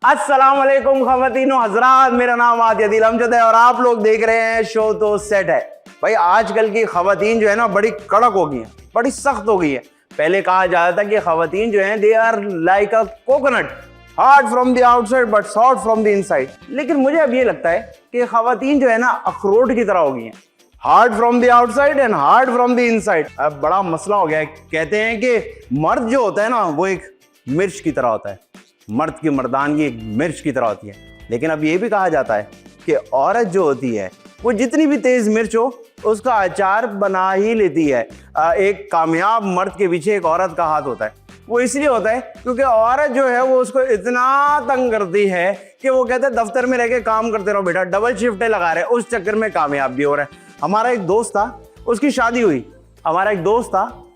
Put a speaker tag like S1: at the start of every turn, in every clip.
S1: अस्सलाम वालेकुम ख़वातीन व हज़रात, मेरा नाम आदिल अमजद है और आप लोग देख रहे हैं शो तो सेट है। भाई आजकल की ख़वातीन जो है ना बड़ी कड़क हो गई हैं, बड़ी सख्त हो गई है। पहले कहा जाता था कि ख़वातीन जो हैं they are like a coconut, hard from the outside but soft from the inside. लेकिन मुझे अब ये लगता है कि ख़वातीन जो है ना अखरोट की तरह हो गई हैं, hard from the outside and hard from the inside. अब बड़ा मसला हो गया है। कहते हैं कि मर्द जो होता है ना वो एक मिर्च की तरह होता है, मर्द की मर्दानगी एक मिर्च की तरह होती है। लेकिन अब ये भी कहा जाता है कि औरत जो होती है वो जितनी भी तेज मिर्च हो उसका अचार बना ही लेती है। एक कामयाब मर्द के पीछे एक औरत का हाथ होता है। वो इसलिए होता है क्योंकि औरत जो है वो उसको इतना तंग करती है कि वो कहते हैं दफ्तर में रह के काम करते रहो बेटा, डबल शिफ्टें लगा रहे हैं, उस चक्कर में कामयाब भी हो रहा है। हमारा एक दोस्त था, उसकी शादी हुई।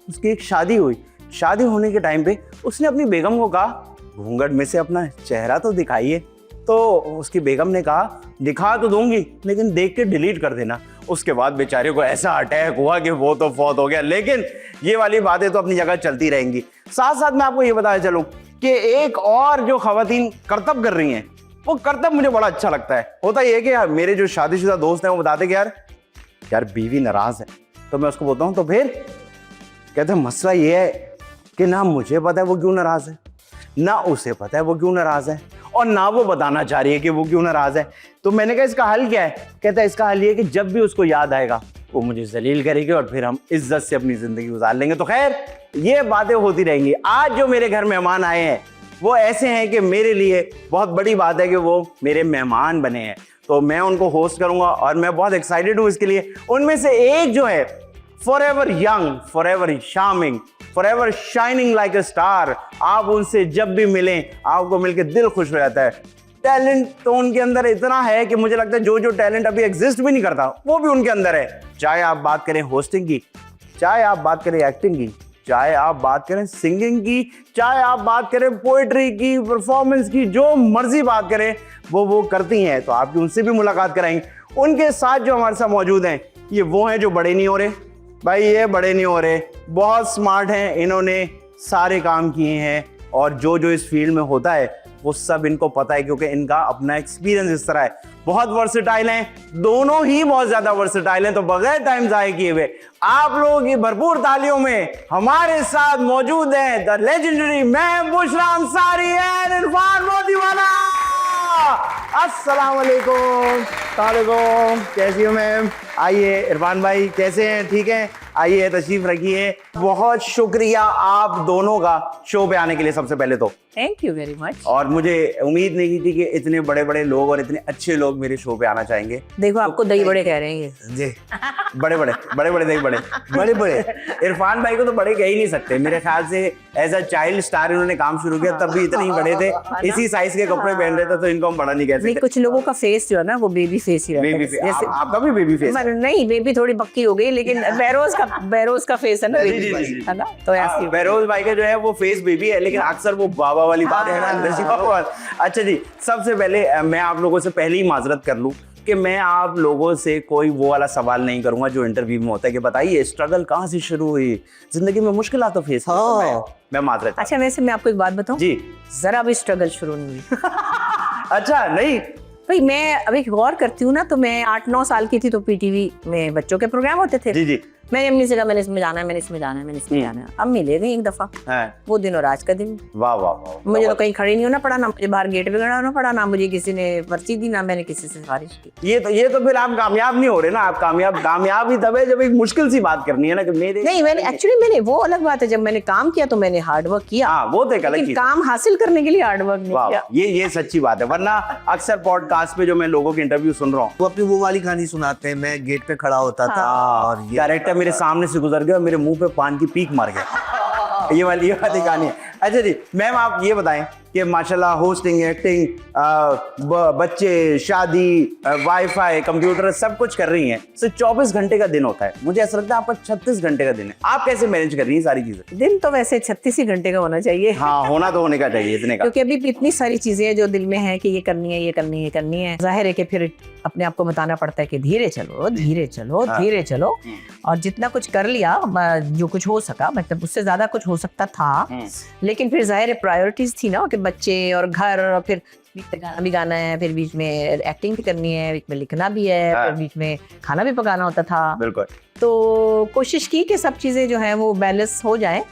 S1: उसकी एक शादी हुई। शादी होने के टाइम पे उसने अपनी बेगम को कहा घूंघट में से अपना चेहरा तो दिखाइए। तो उसकी बेगम ने कहा दिखा तो दूंगी लेकिन देख के डिलीट कर देना। उसके बाद बेचारे को ऐसा अटैक हुआ कि वो तो फौत हो गया। लेकिन ये वाली बातें तो अपनी जगह चलती रहेंगी। साथ साथ मैं आपको ये बताया चलूं कि एक और जो खवातीन करतब कर रही हैं वो करतब मुझे बड़ा अच्छा लगता है। होता ये है कि मेरे जो शादीशुदा दोस्त हैं वो बताते कि यार बीवी नाराज है। तो मैं उसको बोलता हूँ तो फिर कहते हैं मसला ये है कि ना मुझे पता है वो क्यों नाराज है, ना उसे पता है वो क्यों नाराज है, और ना वो बताना चाह रही है कि वो क्यों नाराज है। तो मैंने कहा इसका हल क्या है? कहता है इसका हल ये है कि जब भी उसको याद आएगा वो मुझे जलील करेगी और फिर हम इज्जत से अपनी जिंदगी गुजार लेंगे। तो खैर ये बातें होती रहेंगी। आज जो मेरे घर मेहमान आए हैं वो ऐसे हैं कि मेरे लिए बहुत बड़ी बात है कि वो मेरे मेहमान बने हैं। तो मैं उनको होस्ट करूंगा और मैं बहुत एक्साइटेड हूँ इसके लिए। उनमें से एक जो है forever young, forever charming, forever shining like a star. आप उनसे जब भी मिलें आपको मिलकर दिल खुश हो जाता है। टैलेंट तो उनके अंदर इतना है कि मुझे लगता है जो टैलेंट अभी एग्जिस्ट भी नहीं करता वो भी उनके अंदर है। चाहे आप बात करें होस्टिंग की, चाहे आप बात करें एक्टिंग की, चाहे आप बात करें सिंगिंग की, चाहे आप बात करें पोएट्री की, परफॉर्मेंस की, जो मर्जी बात करें वो करती हैं। तो आपकी उनसे भी मुलाकात कराएंगे। उनके साथ जो हमारे साथ मौजूद हैं ये वो हैं जो बड़े नहीं हो रहे। भाई ये बड़े नहीं हो रहे, बहुत स्मार्ट हैं, इन्होंने सारे काम किए हैं और जो इस फील्ड में होता है वो सब इनको पता है क्योंकि इनका अपना एक्सपीरियंस इस तरह है। बहुत वर्सेटाइल हैं, दोनों ही बहुत ज्यादा वर्सेटाइल हैं। तो बगैर टाइम जाए किए हुए आप लोगों की भरपूर तालियों में हमारे साथ मौजूद हैं the legendary ma'am Bushra Ansari and Irfan Motiwala. अस्सलाम वालेकुम। कैसी हो मैम? आइए। इरफान भाई कैसे हैं? ठीक हैं? आइए तशरीफ रखिए। बहुत शुक्रिया आप दोनों का शो पे आने के लिए सबसे पहले तो।
S2: Thank you very much.
S1: और मुझे उम्मीद नहीं थी कि इतने बड़े बड़े लोग और इतने अच्छे लोग मेरे शो पे आना चाहेंगे।
S2: देखो आपको दही बड़े कह रहे हैं
S1: जी, बड़े बड़े दही बड़े। इरफान भाई को तो बड़े कह ही नहीं सकते मेरे ख्याल से। एज अ चाइल्ड स्टार इन्होंने काम शुरू किया तब भी इतने ही बड़े थे, इसी साइज के कपड़े पहन रहे थे तो इनको हम बड़ा नहीं कह सकते।
S2: कुछ लोगों का फेस जो है ना वो बेबी फेस ही रहता है।
S1: आपका भी बेबी फेस?
S2: नहीं, बेबी थोड़ी पक्की हो गई लेकिन बेरोज का फेस है ना, है ना। तो ऐसे
S1: बेरोज भाई का जो है वो फेस बेबी है लेकिन अक्सर वो बाबा वाली बात है ना। अच्छा जी, सबसे पहले मैं आप लोगों से पहले ही माजरत कर लूं कि मैं आप लोगों से कोई वो वाला सवाल नहीं करूंगा जो इंटरव्यू में होता है कि बताइए स्ट्रगल कहाँ से शुरू हुई, जिंदगी में मुश्किलात तो फेस। मैं माजरत।
S2: अच्छा वैसे मैं आपको एक बात बताऊं
S1: जी,
S2: जरा भी स्ट्रगल शुरू नहीं हुई।
S1: अच्छा नहीं
S2: भाई मैं अभी गौर करती हूँ ना, तो मैं 8-9 साल की थी तो पीटीवी में बच्चों के प्रोग्राम होते थे।
S1: जी।
S2: मैंने अम्मी से कहा मैंने इसमें जाना है। अम्मी ले गई एक दफा। वो दिन और आज का दिन।
S1: वाह।
S2: मुझे तो कहीं खड़ी नहीं होना पड़ा, ना मुझे बाहर गेट पे खड़ा होना पड़ा, ना मुझे किसी ने पर्ची दी, ना मैंने किसी से सिफारिश की।
S1: ये तो फिर आप कामयाब नहीं हो रहे ना। आप कामयाब ही तब है जब एक मुश्किल सी बात करनी है ना कि मेरे
S2: नहीं, मैंने वो अलग बात है, जब मैंने काम किया तो मैंने हार्ड वर्क किया।
S1: वो तो एक अलग चीज।
S2: काम हासिल करने के लिए हार्ड वर्क नहीं किया।
S1: ये सच्ची बात है। वरना अक्सर पॉडकास्ट पे जो मैं लोगों के इंटरव्यू सुन रहा हूँ
S3: वो अपनी वो वाली कहानी सुनाते हैं, मैं गेट पे खड़ा होता था और ये
S1: डायरेक्टर मेरे सामने से गुजर गया, मेरे मुंह पे पान की पीक मार गया। ये वाली कहानी है। अच्छा जी मैम आप ये बताएं कि माशाल्लाह होस्टिंग, एक्टिंग, बच्चे, शादी, वाईफाई, कंप्यूटर सब कुछ कर रही हैं। सिर्फ 24 घंटे का दिन होता है, मुझे ऐसा लगता है आपका 36 घंटे का दिन है। आप कैसे मैनेज कर रही हैं सारी चीजें?
S2: दिन तो वैसे 36 ही घंटे का होना चाहिए।
S1: हाँ होना तो होने का चाहिए इतने का,
S2: क्योंकि अभी इतनी सारी चीजें हैं जो दिल में है कि ये करनी है। जाहिर है कि फिर अपने आप को बताना पड़ता है कि धीरे चलो। और जितना कुछ कर लिया, जो कुछ हो सका, मतलब उससे ज्यादा कुछ हो सकता था, लेकिन फिर जाहिर है प्रायोरिटीज थी ना कि बच्चे और घर, और फिर बीच में गाना भी गाना है, फिर बीच में एक्टिंग भी करनी है, बीच में लिखना भी है,
S1: हाँ।
S2: फिर बीच में खाना भी पकाना होता था।
S1: बिल्कुल।
S2: तो कोशिश की कि सब चीज़ें जो हैं वो बैलेंस हो जाए,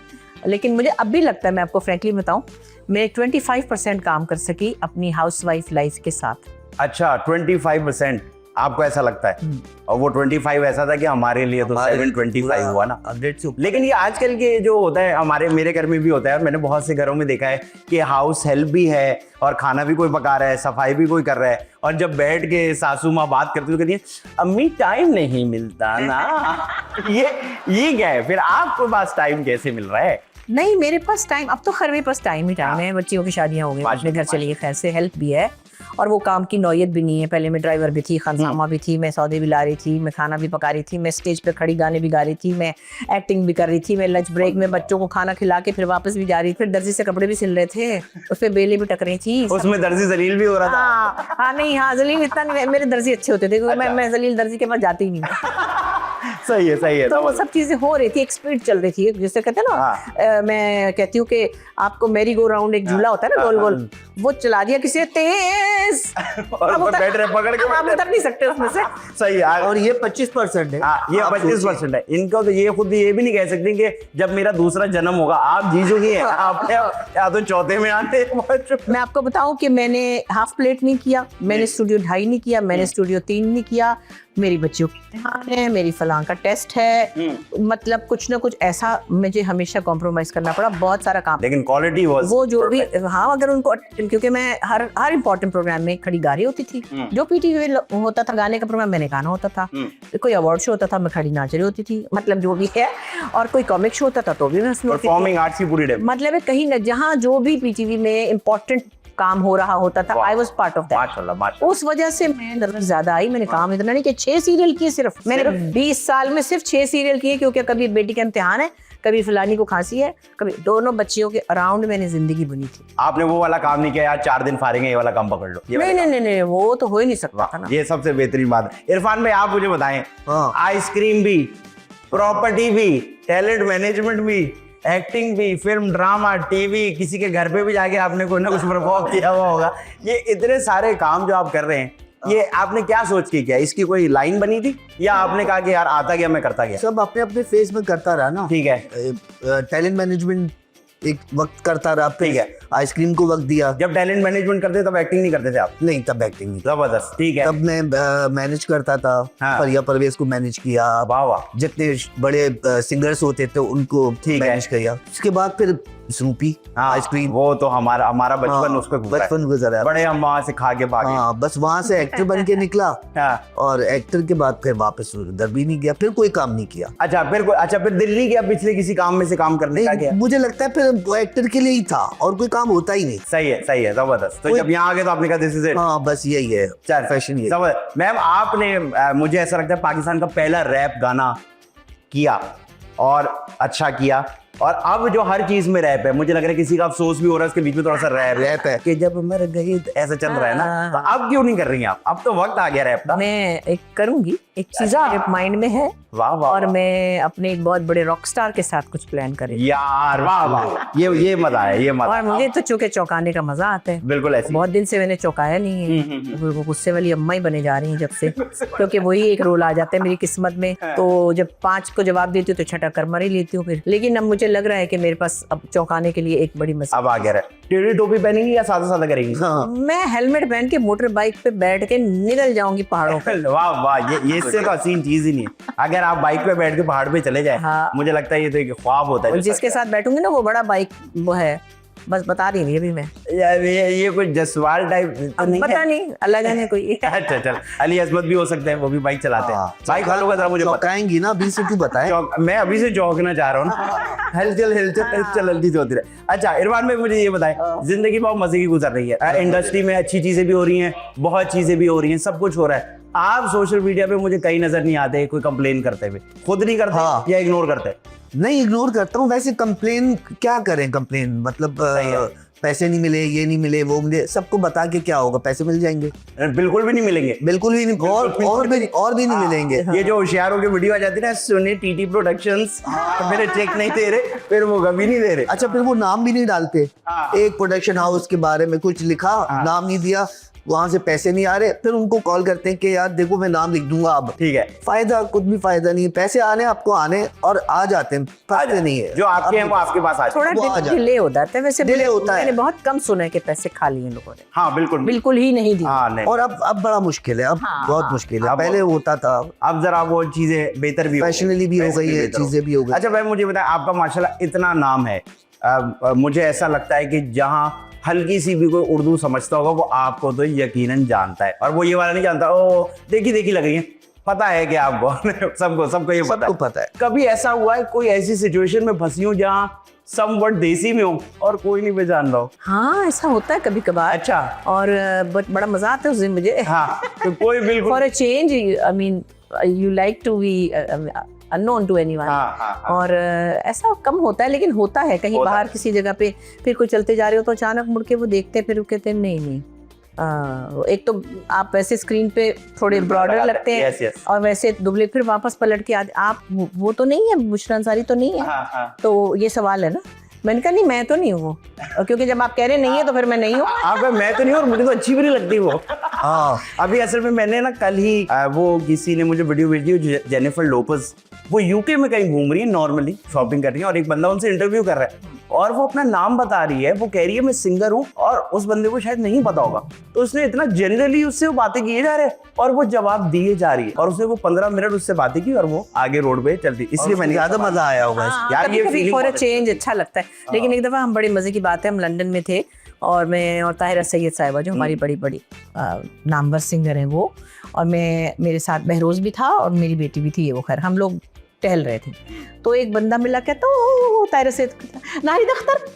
S2: लेकिन मुझे अब भी लगता है, मैं आपको फ्रैंकली बताऊं, मैं 25% काम कर सकी अपनी हाउसवाइफ लाइफ के साथ।
S1: अच्छा, 25% आपको ऐसा लगता है, और वो 25 ऐसा था कि हमारे लिए तो 725 हुआ ना।
S3: 100 से ऊपर।
S1: लेकिन ये आजकल के जो होता है, मेरे घर में भी होता है, और मैंने बहुत से घरों में देखा है कि हाउस हेल्प भी है और खाना भी कोई पका रहा है, सफाई भी कोई कर रहा है, और जब बैठ के सासू माँ बात करती है तो कहती है अम्मी टाइम नहीं मिलता ना। ये क्या है फिर, आपके पास टाइम कैसे मिल रहा है?
S2: नहीं, मेरे पास टाइम, अब तो खैर मेरे पास टाइम ही टाइम है, बच्चियों की शादियां हो गई, अपने घर चली गई, खैर से हेल्प भी है, और वो काम की नौयत भी नहीं है। पहले मैं ड्राइवर भी थी, खानसामा भी थी, मैं सौदे भी ला रही थी, मैं खाना भी पका रही थी, मैं स्टेज पे खड़ी गाने भी गा रही थी, मैं एक्टिंग भी कर रही थी, मैं लंच ब्रेक में बच्चों को खाना खिला के फिर वापस भी जा रही थी, फिर दर्जी से कपड़े भी सिल रहे थे, उस पर बेलें भी टक रही थी।
S1: उसमें दर्जी जलील भी हो रहा था।
S2: हाँ नहीं, हाँ जलील इतना नहीं, मेरे दर्जी अच्छे होते थे, क्योंकि मैं जलील दर्जी के पास जाती ही नहीं।
S1: सही है।
S2: तो वो सब चीजें हो रही थी, एक स्पीड चल रही थी, जैसे कहते हैं ना, मैं कहती हूँ कि आपको मैरी गो राउंड एक झूला होता है ना गोल गोल, वो चला दिया किसी ने तेज,
S1: और बैठ रहे पकड़ के,
S2: आप उतर नहीं सकते उसमें से।
S1: सही है।
S3: और ये 25% है।
S1: हाँ, ये 25% है इनको। तो ये खुद ये भी नहीं कह सकते कि जब मेरा दूसरा जन्म होगा आप जीजोगी हैं, आपने या तो चौथे में आते।
S2: मैं आपको बताऊं कि मैंने हाफ प्लेट नहीं किया, मैंने स्टूडियो 2.5 नहीं किया, मैंने स्टूडियो 3 नहीं किया, मेरी बच्चियों की इम्तिहान है, मेरी फलां का टेस्ट है, मतलब कुछ ना कुछ ऐसा मुझे हमेशा कॉम्प्रोमाइज करना पड़ा, बहुत सारा काम।
S1: लेकिन क्वालिटी
S2: वो जो भी, हाँ अगर उनको, क्योंकि मैं हर इंपॉर्टेंट प्रोग्राम में खड़ी गा रही होती थी, जो पीटीवी होता था गाने का प्रोग्राम मैंने गाना होता था, कोई अवार्ड शो होता था मैं खड़ी नाच रही होती थी, मतलब जो भी है, और कोई कॉमिक शो होता था तो भी मैं उसमें
S1: परफॉर्मिंग आर्ट्स की पूरी डे,
S2: मतलब कहीं न जहाँ जो भी पीटीवी में इम्पोर्टेंट काम हो रहा होता था, I was part of that.
S1: माशाल्लाह।
S2: उस वजह से मैं नर्वस ज्यादा आई, मैंने काम इतना नहीं कि 6 सीरियल किए, सिर्फ मैंने 20 साल में सिर्फ 6 सीरियल किए, क्योंकि कभी बेटी का इम्तिहान है, कभी फलानी को खांसी है, कभी दोनों बच्चियों के अराउंड मैंने जिंदगी बुनी थी।
S1: आपने वो वाला काम नहीं किया यार, 4 दिन फारिग है, ये वाला काम पकड़ लो।
S2: नहीं, वो तो हो ही नहीं सकता था ना।
S1: ये सबसे बेहतरीन बात है। इरफान भाई आप मुझे बताएं, आइसक्रीम भी, प्रॉपर्टी भी, टैलेंट मैनेजमेंट भी, एक्टिंग भी, फिल्म, ड्रामा, टीवी, किसी के घर पे भी जाके आपने कोई ना कुछ परफॉर्म किया हुआ होगा, ये इतने सारे काम जो आप कर रहे हैं, ये आपने क्या सोच के किया? इसकी कोई लाइन बनी थी या आपने कहा कि यार आता गया मैं करता गया?
S3: सब अपने अपने फेज में करता रहा ना।
S1: ठीक है।
S3: टैलेंट मैनेजमेंट एक वक्त करता रहा,
S1: ठीक है।
S3: आइसक्रीम को वक्त दिया।
S1: जब टैलेंट मैनेजमेंट करते तब एक्टिंग नहीं करते थे आप?
S3: नहीं, तब एक्टिंग नहीं।
S1: जबरदस्त, ठीक है।
S3: तब मैं मैनेज करता था,
S1: हाँ।
S3: परिया परवेज को मैनेज किया,
S1: वाह वाह,
S3: जितने बड़े सिंगर्स होते थे उनको मैनेज किया। उसके बाद फिर स्नूपी, आइसक्रीम,
S1: वो तो हमारा बचपन उसको
S3: बचपन गुजरा है।
S1: बड़े हम वहां से खा के भागे।
S3: हाँ, बस वहां से एक्टर बन के निकला।
S1: हाँ।
S3: और एक्टर के बाद फिर वापस उधर भी नहीं गया, फिर कोई काम नहीं किया।
S1: अच्छा फिर दिल्ली गया पिछले किसी काम में से काम करने का?
S3: मुझे लगता है फिर एक्टर के लिए ही था और कोई काम होता ही नहीं।
S1: सही है, जबरदस्त। तो जब यहाँ आ गए तो आपने कहा दिस इज इट।
S3: हाँ, बस यही है फैशन।
S1: जबरदस्त। मैम आपने मुझे ऐसा लगता है पाकिस्तान का पहला रैप गाना किया और अच्छा किया, और अब जो हर चीज में रैप है, मुझे लग रहा है किसी का अफसोस भी हो रहा है, इसके बीच में थोड़ा सा रैप है कि जब मर गई, ऐसा चल रहा है ना। तो अब क्यों नहीं कर रही हैं आप? अब तो वक्त आ गया रैप का।
S2: मैं एक करूंगी, एक चीज मेरे माइंड में है,
S1: वाह वाह,
S2: और मैं अपने एक बहुत बड़े रॉक स्टार के साथ कुछ प्लान करेंगे
S1: यार। वाह वाह, ये मजा है, ये मजा।
S2: और मुझे तो चूंकि चौंकाने का मजा आता है।
S1: बिल्कुल ऐसे।
S2: बहुत दिन से मैंने चौंकाया नहीं है, वो गुस्से वाली अम्मा ही बने जा रही हैं जब से, क्योंकि वही एक रोल आ जाता है मेरी किस्मत में। तो जब 5 को जवाब देती हूँ तो 6 कर मर ही लेती हूँ फिर। लेकिन अब मुझे लग रहा है कि मेरे पास अब चौंकाने के लिए एक बड़ी मजा।
S1: अब आ गया रैप। टेढ़ी टोपी पहनेंगी या सादा सादा करेंगी?
S3: हाँ।
S2: मैं हेलमेट पहन के मोटर बाइक पे बैठ के निकल जाऊंगी पहाड़ों पे।
S1: वाह वाह, ये इससे का सीन चीज ही नहीं है। अगर आप बाइक पे बैठ के पहाड़ पे चले जाए,
S2: हाँ।
S1: मुझे लगता है ये तो एक ख्वाब होता है।
S2: जिसके साथ बैठूंगी ना वो बड़ा बाइक वो है, बस बता रही नहीं अभी मैं।
S1: यार ये कुछ जसवाल टाइप तो नहीं
S2: पता
S1: है?
S2: नहीं, अलग जाने कोई।
S1: अच्छा चल, अली अजमत भी हो सकते हैं, वो भी बाइक चलाते हैं। बाइक वालों का जरा मुझे पता।
S3: चौंकाएंगी ना, अभी से तू बताए।
S1: मैं अभी से चौंकना चाह रहा हूँ ना। हलचल जल्दी से होती रहे। अच्छा इरफान भाई मुझे ये बताएं, जिंदगी बहुत मजे की गुजर रही है, इंडस्ट्री में अच्छी चीजें भी हो रही हैं, बहुत चीजें भी हो रही हैं, सब कुछ हो रहा है। आप सोशल मीडिया पे मुझे कहीं नजर नहीं आते कोई कंप्लेन करते हुए, खुद नहीं करते?
S3: हाँ।
S1: या इग्नोर करते?
S3: नहीं, इग्नोर करता हूँ। वैसे कंप्लेन क्या करें, कंप्लेन मतलब पैसे नहीं मिले, ये नहीं मिले, वो मिले, सबको बता के क्या होगा? पैसे मिल जाएंगे?
S1: बिल्कुल भी नहीं मिलेंगे,
S3: बिल्कुल भी नहीं, और भी नहीं मिलेंगे।
S1: ये जो होशियारों की वीडियो आ जाती है ना, सुने टीटी प्रोडक्शंस, तो मेरे चेक नहीं दे रहे, फिर वो कभी नहीं दे रहे।
S3: अच्छा, फिर वो नाम भी नहीं डालते। एक प्रोडक्शन हाउस के बारे में कुछ लिखा, नाम नहीं दिया, वहां से पैसे नहीं आ रहे, फिर उनको कॉल करते हैं कि यार देखो मैं नाम लिख दूंगा अब।
S1: ठीक है,
S3: फायदा कुछ भी फायदा नहीं है, पैसे आने आपको आने और आ जाते हैं, फायदा नहीं है।
S1: जो आपके हैं वो आपके पास आ जाते हैं।
S2: थोड़ा डिले होता है वैसे,
S3: डिले होता है।
S2: मैंने बहुत कम सुना है कि पैसे खा लिए लोगों ने।
S1: हाँ बिल्कुल
S2: बिल्कुल ही नहीं दी।
S1: हाँ नहीं।
S3: और अब बड़ा मुश्किल है, अब बहुत मुश्किल है। पहले होता था,
S1: अब जरा वो चीजें बेहतर भी
S3: फैशनली भी हो गई है, चीजें भी हो गई।
S1: अच्छा भाई मुझे बताएं, आपका माशाल्लाह इतना नाम है, मुझे ऐसा लगता है कि जहाँ हल्की सी भी कोई उर्दू समझता होगा वो आपको तो यकीनन जानता है, और वो ये वाला नहीं जानता ओ देखी लग रही है, पता है कि आपको सबको ये पता है। कभी ऐसा हुआ है कोई ऐसी सिचुएशन में फंसी हो जहाँ समवट देसी में हो और कोई नहीं पहचान रहा हो?
S2: हाँ ऐसा होता है कभी कभार।
S1: अच्छा।
S2: और बड़ा मजा आता है उस दिन मुझे।
S1: हाँ तो कोई बिल्कुल
S2: for a change, I mean you like to be unknown to anyone. और ऐसा कम होता है, लेकिन होता है कहीं बाहर किसी जगह पे, फिर कोई चलते जा रहे हो तो अचानक मुड़ के वो देखते हैं, फिर वो कहते हैं नहीं एक तो आप वैसे स्क्रीन पे थोड़े ब्रॉडर लगते हैं।
S1: yes, yes.
S2: और वैसे दुबले, फिर वापस पलट के आप वो तो नहीं है, बुशरा अंसारी तो नहीं है। तो ये सवाल है ना, मैंने कहा नहीं मैं तो नहीं हूँ, क्योंकि जब आप कह रहे नहीं है तो फिर मैं नहीं हूँ।
S1: आप मैं तो नहीं हूँ, और मुझे तो अच्छी भी नहीं लगती वो। अभी असल में मैंने ना कल ही वो किसी ने मुझे वीडियो भेजी, जेनिफर लोपेज, वो यूके में कहीं घूम रही है, नॉर्मली शॉपिंग कर रही है, और एक बंदा उनसे इंटरव्यू कर रहा है और वो अपना नाम बता रही है, वो कह रही है मैं सिंगर हूँ, और उस बंदे को शायद नहीं पता होगा, तो उसने इतना जनरली उससे वो बातें किए जा रहे हैं और वो जवाब दिए जा रही है, और उसने वो 15 मिनट उससे बातें की और वो आगे रोड पे चलती, इसलिए मैंने
S3: ज्यादा मजा आया होगा
S1: यार। ये
S2: कभी फॉर अ चेंज अच्छा लगता है। लेकिन एक दफा हम बड़ी मजे की बात है, हम लंदन में थे और मैं और ताहिरा सैयद साहिबा जो हमारी बड़ी नामवर सिंगर हैं वो, और मैं, मेरे साथ बहरोज भी था और मेरी बेटी भी थी, वो खैर हम लोग टहल रहे थे, तो एक बंदा मिला, कहता ओ ताहिरा सैयद, नाहिद अख्तर।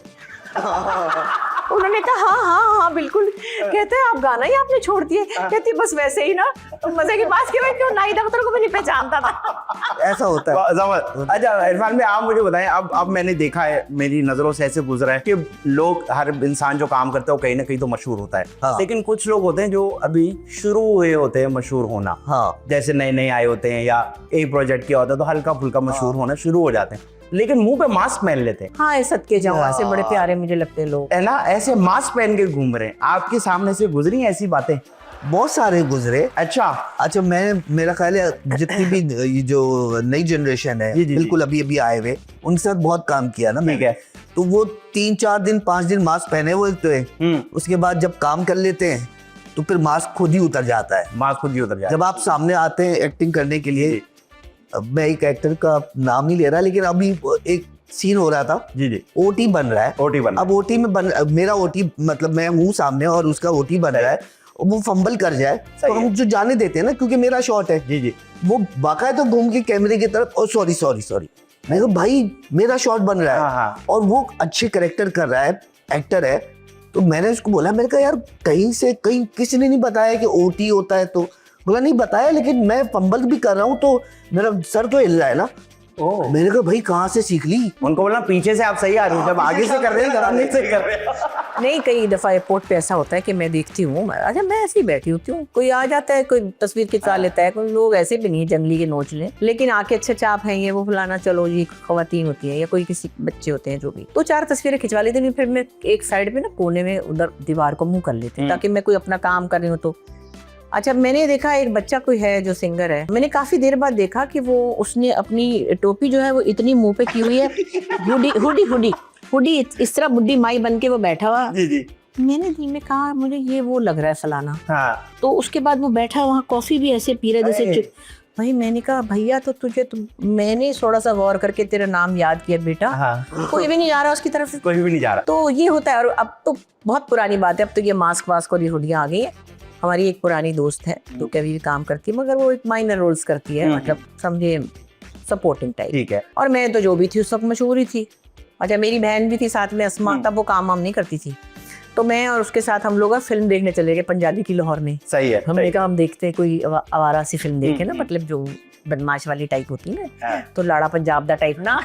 S2: उन्होंने कहा हाँ बिल्कुल। कहते हैं आप गाना ही आपने छोड़ दिए? कहती बस वैसे ही ना, तो मजे की बात क्यों, नाहिद अख्तर को भी नहीं पहचानता था।
S3: ऐसा होता है।
S1: अच्छा इरफान भाई आप मुझे बताएं, अब मैंने देखा है, मेरी नजरों से ऐसे गुजरा है कि लोग, हर इंसान जो काम करता है वो कहीं ना कहीं तो मशहूर होता है। लेकिन कुछ लोग होते हैं जो अभी शुरू हुए होते हैं मशहूर होना, जैसे नए आए होते हैं या एक प्रोजेक्ट किया होता है तो हल्का फुल्का मशहूर होना शुरू हो जाते हैं, लेकिन मुंह पे मास्क पहन लेते हैं।
S2: हाँ सदके जाऊं, ऐसे बड़े प्यारे मुझे लगते हैं लोग,
S1: है ना, ऐसे मास्क पहन के घूम रहे हैं। आपके सामने से गुजरी ऐसी बातें?
S3: बहुत सारे गुजरे।
S1: अच्छा
S3: मेरा ख्याल है जितनी भी ये जो नई जनरेशन है, बिल्कुल अभी आए हुए, उनके साथ बहुत काम किया ना।
S1: ठीक है।
S3: तो वो 3-4 दिन 5 दिन मास्क पहने हुए थे, उसके बाद जब काम कर लेते हैं तो फिर मास्क खुद ही उतर जाता है। जब आप सामने आते हैं एक्टिंग करने के लिए, मैं एक एक्टर का नाम नहीं ले रहा, लेकिन अभी एक सीन हो रहा था,
S1: जी
S3: ओटी बन रहा है। अब ओटी में मेरा ओटी, मतलब मैं हूँ सामने और उसका ओटी बन रहा है, वो फंबल कर जाए तो हम जो जाने देते हैं ना, क्योंकि मेरा शॉट है।
S1: जी
S3: वो बाकायदा तो घूम के कैमरे की तरफ, और सॉरी मैं कहा भाई मेरा शॉट बन रहा है, और वो अच्छे कैरेक्टर कर रहा है, एक्टर है। तो मैंने उसको बोला, मैंने कहा यार कहीं किसी ने नहीं बताया कि ओटी होता है, तो बोला नहीं बताया, लेकिन मैं फंबल भी कर रहा हूँ तो मेरा सर तो हिल रहा है ना। मैंने कहा भाई कहाँ से सीख ली?
S1: उनको बोला पीछे से आप सही आ रहे हो, जब आगे से कर रहे हैं नहीं सही कर रहे।
S2: नहीं, कई दफा एयरपोर्ट पे ऐसा होता है कि मैं देखती हूँ, अच्छा मैं ऐसे ही बैठी होती हूँ, कोई आ जाता है, कोई तस्वीर खिंचवा लेता है, कोई लोग ऐसे भी नहीं जंगली के नोच लें, लेकिन आके अच्छे चाप हैं ये वो फलाना, चलो जी खवातीन होती है या कोई किसी बच्चे होते हैं जो भी, तो 4 तस्वीरें खिंचवा लेती हूँ, फिर मैं एक साइड पे ना कोने में उधर दीवार को मुंह कर लेती हूँ, ताकि मैं कोई अपना काम कर रही हूँ तो। अच्छा मैंने देखा एक बच्चा कोई है जो सिंगर है, मैंने काफी देर बाद देखा कि वो, उसने अपनी टोपी जो है वो इतनी मुंह पे की हुई है, हुडी इस तरह बुड्ढी माई बन के वो बैठा हुआ।
S1: जी
S2: मैंने दिल में कहा मुझे ये वो लग रहा है फलाना। तो उसके बाद वो बैठा वहाँ कॉफी भी ऐसे पी रहा जैसे भाई। मैंने कहा भैया तो तुझे तो, मैंने थोड़ा सा गौर करके तेरा नाम याद किया बेटा, कोई भी नहीं जा रहा उसकी तरफ से,
S1: कोई भी नहीं जा रहा।
S2: तो ये होता है। और अब तो बहुत पुरानी बात है, अब तो ये मास्क वास्क और ये हुडियाँ आ गई है। हमारी एक पुरानी दोस्त है जो कभी भी काम करती है, मगर वो एक माइनर रोल्स करती है, मतलब समझे सपोर्टिंग टाइप।
S1: ठीक है।
S2: और मैं तो जो भी थी उस वक्त मशहूर ही थी। अच्छा मेरी बहन भी थी साथ में, अस्मा, तब वो काम नहीं करती थी, तो मैं और उसके साथ हम लोग फिल्म देखने चले गए पंजाबी की लाहौर में।
S1: सही है।
S2: हमने कहा हम देखते हैं कोई आवारा सी फिल्म देखे ना, मतलब जो बदमाश वाली टाइप होती है ना, तो लाड़ा पंजाब दा टाइप ना।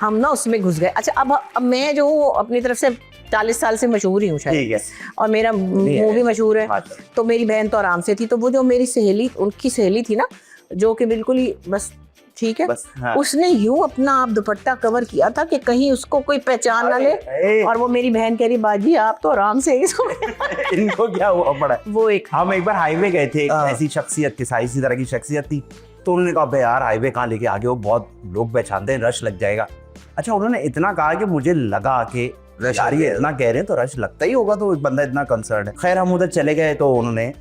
S2: हम ना उसमें घुस गए। अच्छा अब मैं जो अपनी तरफ से 40 साल से मशहूर ही हूँ
S1: ठीक
S2: शायद,
S1: है।
S2: और मेरा मुंह भी मशहूर है।
S1: अच्छा।
S2: तो मेरी बहन तो आराम से थी, तो वो जो मेरी सहेली, उनकी सहेली थी ना, जो कि बिल्कुल ही बस ठीक है,
S1: बस, हाँ।
S2: उसने यूं अपना आप दुपट्टा कवर किया था कि कहीं उसको कोई पहचान ना ले।
S1: अरे।
S2: और वो मेरी बहन कह रही, बाजी आप तो आराम से
S1: इनको क्या हुआ पड़ा है?
S2: वो एक
S1: हम एक बार हाईवे गए थे, एक ऐसी शख्सियत के साथ, इसी तरह की शख्सियत थी, तो उन्होंने कहा बे यार हाईवे कहाँ लेके आगे, वो बहुत लोग पहचानते हैं, रश लग जाएगा। अच्छा, उन्होंने इतना कहा कि मुझे लगा कि यार ये इतना कह रहे हैं तो रश लगता ही होगा, तो बंदा इतना कंसर्न है। खैर हम उधर चले गए, तो उन्होंने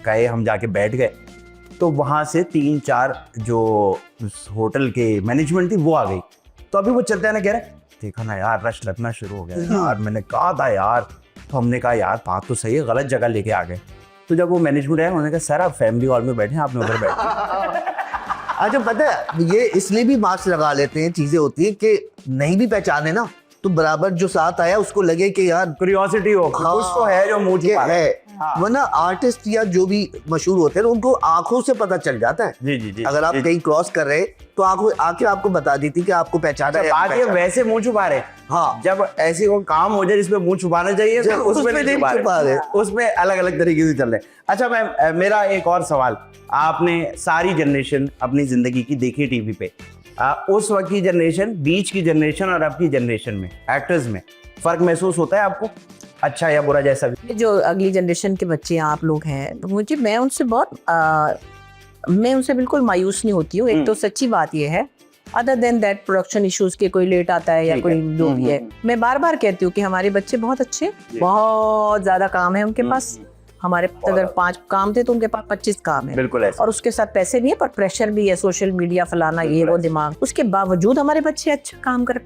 S1: कहे, हम जाके बैठ गए, तो वहाँ से 3-4 जो होटल के मैनेजमेंट थी वो आ गई। तो अभी वो चलते हैं ना, कह रहे देखा ना यार रश लगना शुरू हो गया यार, मैंने कहा था यार। तो हमने कहा यार बात तो सही है, गलत जगह लेके आ गए। तो जब वो मैनेजमेंट आया, उन्होंने कहा सर आप फैमिली हॉल में बैठे हैं, आपने उधर बैठे।
S3: अच्छा, पता है ये इसलिए भी मास्क लगा लेते हैं, चीजें होती है कि नहीं भी पहचाने ना, तो बराबर जो साथ आया उसको लगे कि यार
S1: क्यूरियोसिटी हो, कुछ तो है जो मुझे
S3: है। वरना आर्टिस्ट या जो भी मशहूर होते हैं उनको आंखों से पता चल जाता है।
S1: जी जी जी।
S3: अगर आप कहीं क्रॉस कर रहे हैं तो आंखों आंखें आपको बता देती कि आपको पहचाना है।
S1: बात ये वैसे मुंह छुपा रहे,
S3: हाँ,
S1: जब ऐसी कोई काम हो जाए जिसमें मुंह छुपाना चाहिए तो उसमें नहीं छुपा रहे, उसमें अलग अलग तरीके से चल रहे। अच्छा मैम, मेरा एक और सवाल, आपने सारी जनरेशन अपनी जिंदगी की देखी टीवी पे, उस वक्त की जनरेशन, बीच की जनरेशन और अब की जनरेशन में एक्टर्स में फर्क महसूस होता है आपको, अच्छा या बुरा जैसा भी?
S2: ये जो अगली जनरेशन के बच्चे आप लोग हैं, तो मुझे, मैं उनसे बहुत मैं उनसे बिल्कुल मायूस नहीं होती हूँ। एक तो सच्ची बात ये है, other than that production issues के कोई लेट आता है या कोई जो भी है, मैं बार बार कहती हूँ कि हमारे बच्चे बहुत अच्छे, बहुत ज्यादा काम है उनके पास। हमारे पास अगर 5 काम थे तो उनके पास 25 काम है।
S1: बिल्कुल ऐसा।
S2: और उसके साथ पैसे नहीं है, पर प्रेशर भी है, सोशल मीडिया फलाना ये वो दिमाग, उसके बावजूद हमारे बच्चे अच्छा काम कर,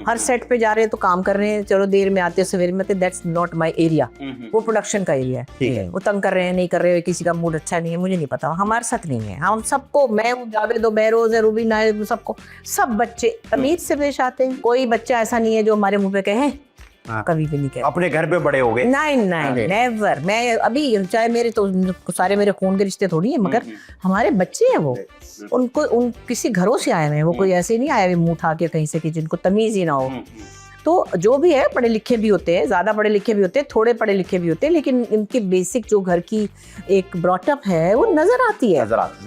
S2: हर सेट पे जा रहे हैं तो काम कर रहे हैं। चलो देर में आते हैं, सवेरे में आते, दैट्स नॉट माय एरिया, वो प्रोडक्शन का एरिया है। वो तंग कर रहे हैं, नहीं कर रहे हैं, किसी का मूड अच्छा नहीं है, मुझे नहीं पता, हमारे साथ नहीं है। हम सबको, मैं जावेद दो, महरोज है, रूबीना है, सबको, सब बच्चे तमीज से पेश आते हैं। कोई बच्चा ऐसा नहीं है जो हमारे मुंह पे कहे, कभी भी नहीं कहते।
S1: अपने घर पे बड़े हो गए?
S2: नहीं नेवर। मैं अभी, चाहे मेरे तो सारे मेरे खून के रिश्ते थोड़ी है, मगर हमारे बच्चे हैं वो, उनको उन किसी घरों से आए हैं, वो कोई ऐसे नहीं आए हुए मुंह उठा के कहीं से कि जिनको तमीज ही ना हो। तो जो भी है, पढ़े लिखे भी होते हैं, ज्यादा पढ़े लिखे भी होते हैं, थोड़े पढ़े लिखे भी होते हैं, लेकिन इनके बेसिक जो घर की एक ब्रॉटअप है वो नजर आती है।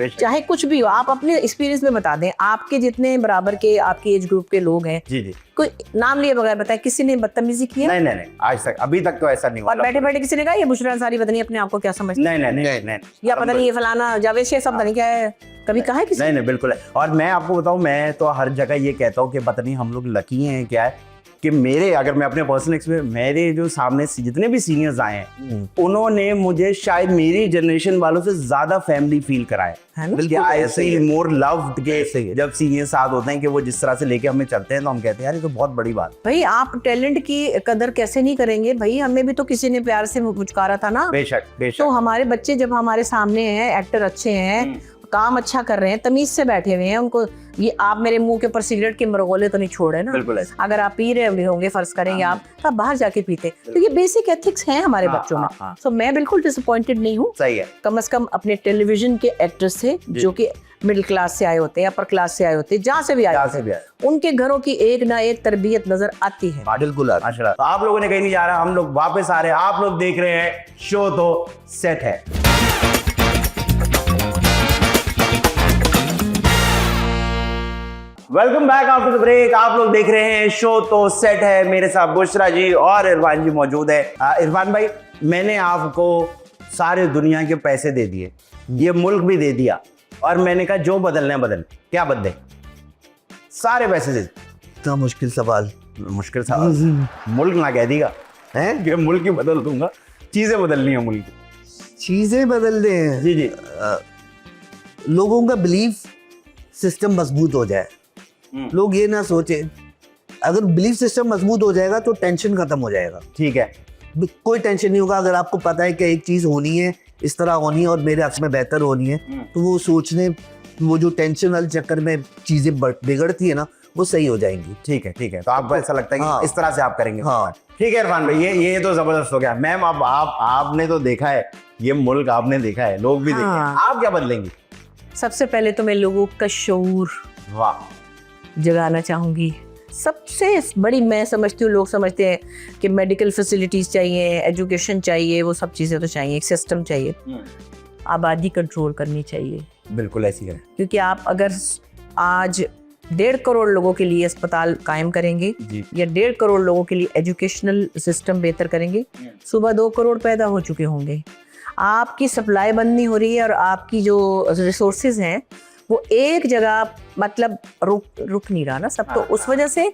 S2: चाहे कुछ भी हो, आप अपने एक्सपीरियंस में बता दें, आपके जितने बराबर के, आपके एज ग्रुप के लोग हैं,
S1: जी जी,
S2: कोई नाम लिए बगैर बताए किसी ने बदतमीजी की है?
S1: नहीं, आज तक, अभी तक तो ऐसा नहीं हुआ।
S2: और बैठे बैठे किसी ने कहा ये बुशरा अंसारी पता नहीं अपने आप को क्या समझती है,
S1: नहीं,
S2: या पता नहीं ये फलाना जावेद शेख सब पता नहीं क्या है, कभी कहा है किसी?
S1: नहीं, बिल्कुल है। और मैं आपको बताऊं, मैं तो हर जगह ये कहता हूँ कि पता नहीं हम लोग लकी हैं क्या है कि मेरे, अगर मैं अपने पर्सनल एक्सपीरियंस, मेरे जो सामने जितने भी सीनियर्स आए हैं, उन्होंने मुझे शायद मेरी जनरेशन वालों से ज्यादा फैमिली फील कराया है। बिल्कुल ऐसे ही, मोर लव के जब सीनियर साथ होते हैं कि वो जिस तरह से लेके हमें चलते हैं, तो हम कहते हैं यार ये तो बहुत बड़ी बात।
S2: भाई आप टैलेंट की कदर कैसे नहीं करेंगे भाई, हमें भी तो किसी ने प्यार से पुचकारा था ना।
S1: बेशक बेशक।
S2: तो हमारे बच्चे जब हमारे सामने हैं, एक्टर अच्छे हैं, काम अच्छा कर रहे हैं, तमीज से बैठे हुए हैं, उनको ये, आप मेरे मुंह के ऊपर सिगरेट के मरगोले तो नहीं छोड़े ना।
S1: बिल्कुल।
S2: अगर आप पी रहे होंगे, फर्ज करेंगे आप, तो आप बाहर जाके पीते, तो ये बेसिक एथिक्स हैं हमारे बच्चों में। तो मैं बिल्कुल डिसअपॉइंटेड नहीं हूँ,
S1: सही है।
S2: कम से कम अपने टेलीविजन के एक्टर्स से, जो कि मिडिल क्लास से आए होते हैं, अपर क्लास से आए होते हैं, जहाँ से भी आए होते हैं, उनके घरों की एक ना एक तरबियत नजर आती है।
S3: बिल्कुल।
S1: माशाल्लाह। तो आप लोगों ने कहीं नहीं जा रहा, हम लोग वापस आ रहे हैं, आप लोग देख रहे हैं शो तो सेट है। Welcome back after the break. आप लोग देख रहे हैं शो तो सेट है, मेरे साथ बुशरा जी और इरफान जी मौजूद है। इरफान भाई, मैंने आपको सारे दुनिया के पैसे दे दिए, ये मुल्क भी दे दिया, और मैंने कहा जो बदलना है बदल, क्या बदले? सारे पैसे दे।
S3: इतना मुश्किल सवाल।
S1: मुश्किल सवाल? मुल्क ना कह दिया है कि मुल्क ही बदल दूंगा, चीजें बदलनी है मुल्क की।
S3: चीजें बदल दें?
S1: जी जी।
S3: लोगों का बिलीफ सिस्टम मजबूत हो जाए। लोग ये ना सोचे, अगर बिलीफ सिस्टम मजबूत हो जाएगा तो टेंशन खत्म हो जाएगा।
S1: ठीक है,
S3: कोई टेंशन नहीं होगा। अगर आपको पता है कि एक चीज होनी है, इस तरह होनी है और मेरे हक में बेहतर होनी है, तो वो सोचने, वो जो टेंशन वाले चक्कर में चीजें बिगड़ती है ना, वो सही हो जाएंगी।
S1: ठीक है। तो आपको ऐसा लगता है कि इस तरह से आप करेंगे?
S3: हाँ।
S1: ठीक है इरफान भाई, ये तो जबरदस्त हो गया। मैम, अब आपने तो देखा है ये मुल्क, आपने देखा है, लोग भी देखे हैं, आप क्या बदलेंगी?
S2: सबसे पहले तो मैं लोगों का शऊर
S1: वाह
S2: जगाना चाहूंगी सबसे बड़ी मैं समझती हूँ, लोग समझते हैं कि मेडिकल फैसिलिटीज़ चाहिए, एजुकेशन चाहिए, वो सब चीज़ें तो चाहिए, एक सिस्टम चाहिए, आबादी कंट्रोल करनी चाहिए।
S1: बिल्कुल ऐसी है।
S2: क्योंकि आप अगर आज 1.5 करोड़ लोगों के लिए अस्पताल कायम करेंगे या 1.5 करोड़ लोगों के लिए एजुकेशनल सिस्टम बेहतर करेंगे, सुबह 2 करोड़ पैदा हो चुके होंगे। आपकी सप्लाई बंद नहीं हो रही है और आपकी जो रिसोर्सेज हैं वो एक जगह मतलब रुक नहीं रहा ना सब। तो उस वजह से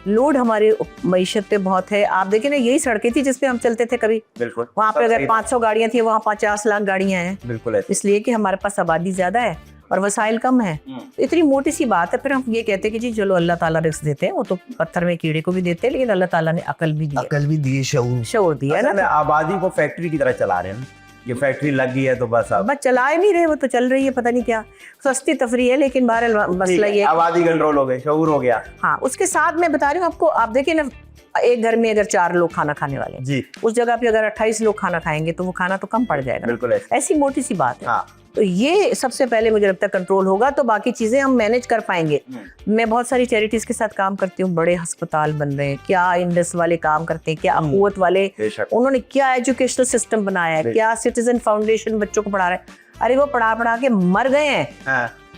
S2: लोड हमारे मईशत पे बहुत है। आप देखें ना, यही सड़कें थी जिस पे हम चलते थे कभी,
S1: बिल्कुल
S2: वहाँ पे अगर 500 गाड़ियाँ थी, वहाँ 50 लाख गाड़ियाँ हैं।
S1: बिल्कुल
S2: इसलिए कि हमारे पास आबादी ज्यादा है और वसाइल कम है। तो इतनी मोटी सी बात है, फिर हम ये कहते हैं कि जी चलो अल्लाह ताला रिस्क देते हैं, वो तो पत्थर में कीड़े को भी देते हैं, लेकिन अल्लाह ताला ने अकल भी दी,
S3: अकल भी दी, शऊर
S2: दिया है ना।
S1: आबादी को फैक्ट्री की तरह चला रहे हैं, ये फैक्ट्री लग गई है तो बस अब
S2: बस चला ही नहीं रहे, वो तो चल रही है, पता नहीं क्या सस्ती तफरी है, लेकिन बहरहाल मसला ये
S1: आबादी कंट्रोल हो गई, शऊर हो गया।
S2: हाँ, उसके साथ मैं बता रही हूँ आपको, आप देखिए ना, एक घर में अगर 4 लोग खाना खाने वाले हैं
S1: जी,
S2: उस जगह पे अगर 28 लोग खाना खाएंगे तो वो खाना तो कम पड़ जाएगा।
S1: बिल्कुल
S2: ऐसी मोटी सी बात है।
S1: हाँ।
S2: तो ये सबसे पहले मुझे लगता है कंट्रोल होगा तो बाकी चीजें हम मैनेज कर पाएंगे। मैं बहुत सारी चैरिटीज के साथ काम करती हूँ, बड़े अस्पताल बन रहे हैं, क्या इंडस वाले काम करते हैं, क्या अकूवत वाले, उन्होंने क्या एजुकेशनल सिस्टम बनाया है, क्या सिटीजन फाउंडेशन बच्चों को पढ़ा रहा है। अरे वो पढ़ा के मर गए हैं,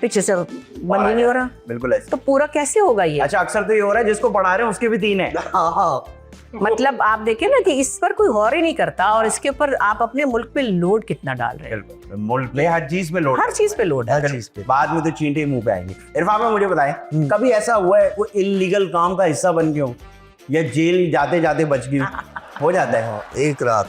S2: पीछे से बंद ही नहीं हो रहा।
S1: बिल्कुल ऐसे।
S2: तो पूरा कैसे होगा ये?
S1: अच्छा, अक्सर तो ये हो रहा है जिसको पढ़ा रहे हैं उसके भी 3 है।
S3: हाँ।
S2: मतलब आप देखें ना कि इस पर कोई गौर ही नहीं करता और इसके ऊपर आप अपने मुल्क पे लोड कितना डाल रहे हैं।
S1: मुल्क में हर चीज पे लोड,
S2: हर चीज पे लोड है।
S3: हर चीज पे।
S1: बाद में तो चींटे मुंह पे आएंगे। इरफान भाई मुझे बताएं, कभी ऐसा हुआ है कोई इलीगल काम का हिस्सा बन गए हो या जेल जाते जाते बच गई? हो जाता है।
S3: एक रात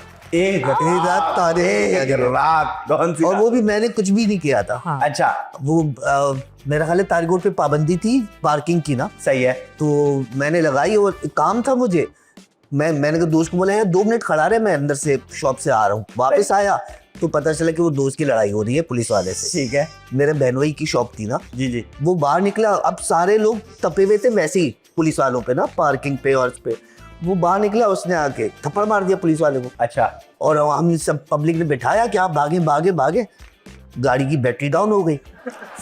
S3: और वो भी मैंने कुछ भी नहीं किया था।
S2: हाँ।
S1: अच्छा,
S3: वो मेरा ख्याल है तारकोट पे पाबंदी थी पार्किंग की ना,
S1: सही है।
S3: तो मैंने लगाई और काम था मुझे, मैंने कहा दोस्त को बोला यार 2 मिनट खड़ा रहे, मैं अंदर से शॉप से आ रहा हूँ। वापस आया तो पता चला कि वो दोस्त की लड़ाई हो रही है पुलिस वाले से।
S1: ठीक है।
S3: मेरे बहनोई की शॉप थी ना,
S1: जी।
S3: वो बाहर निकला, अब सारे लोग तपे हुए थे वैसे ही पुलिस वालों पे ना, पार्किंग पे और उस पे। वो बाहर निकला, उसने आके थप्पड़ मार दिया पुलिस वाले को।
S1: अच्छा।
S3: और हम सब पब्लिक ने बिठाया कि आप भागे, गाड़ी की बैटरी डाउन हो गई।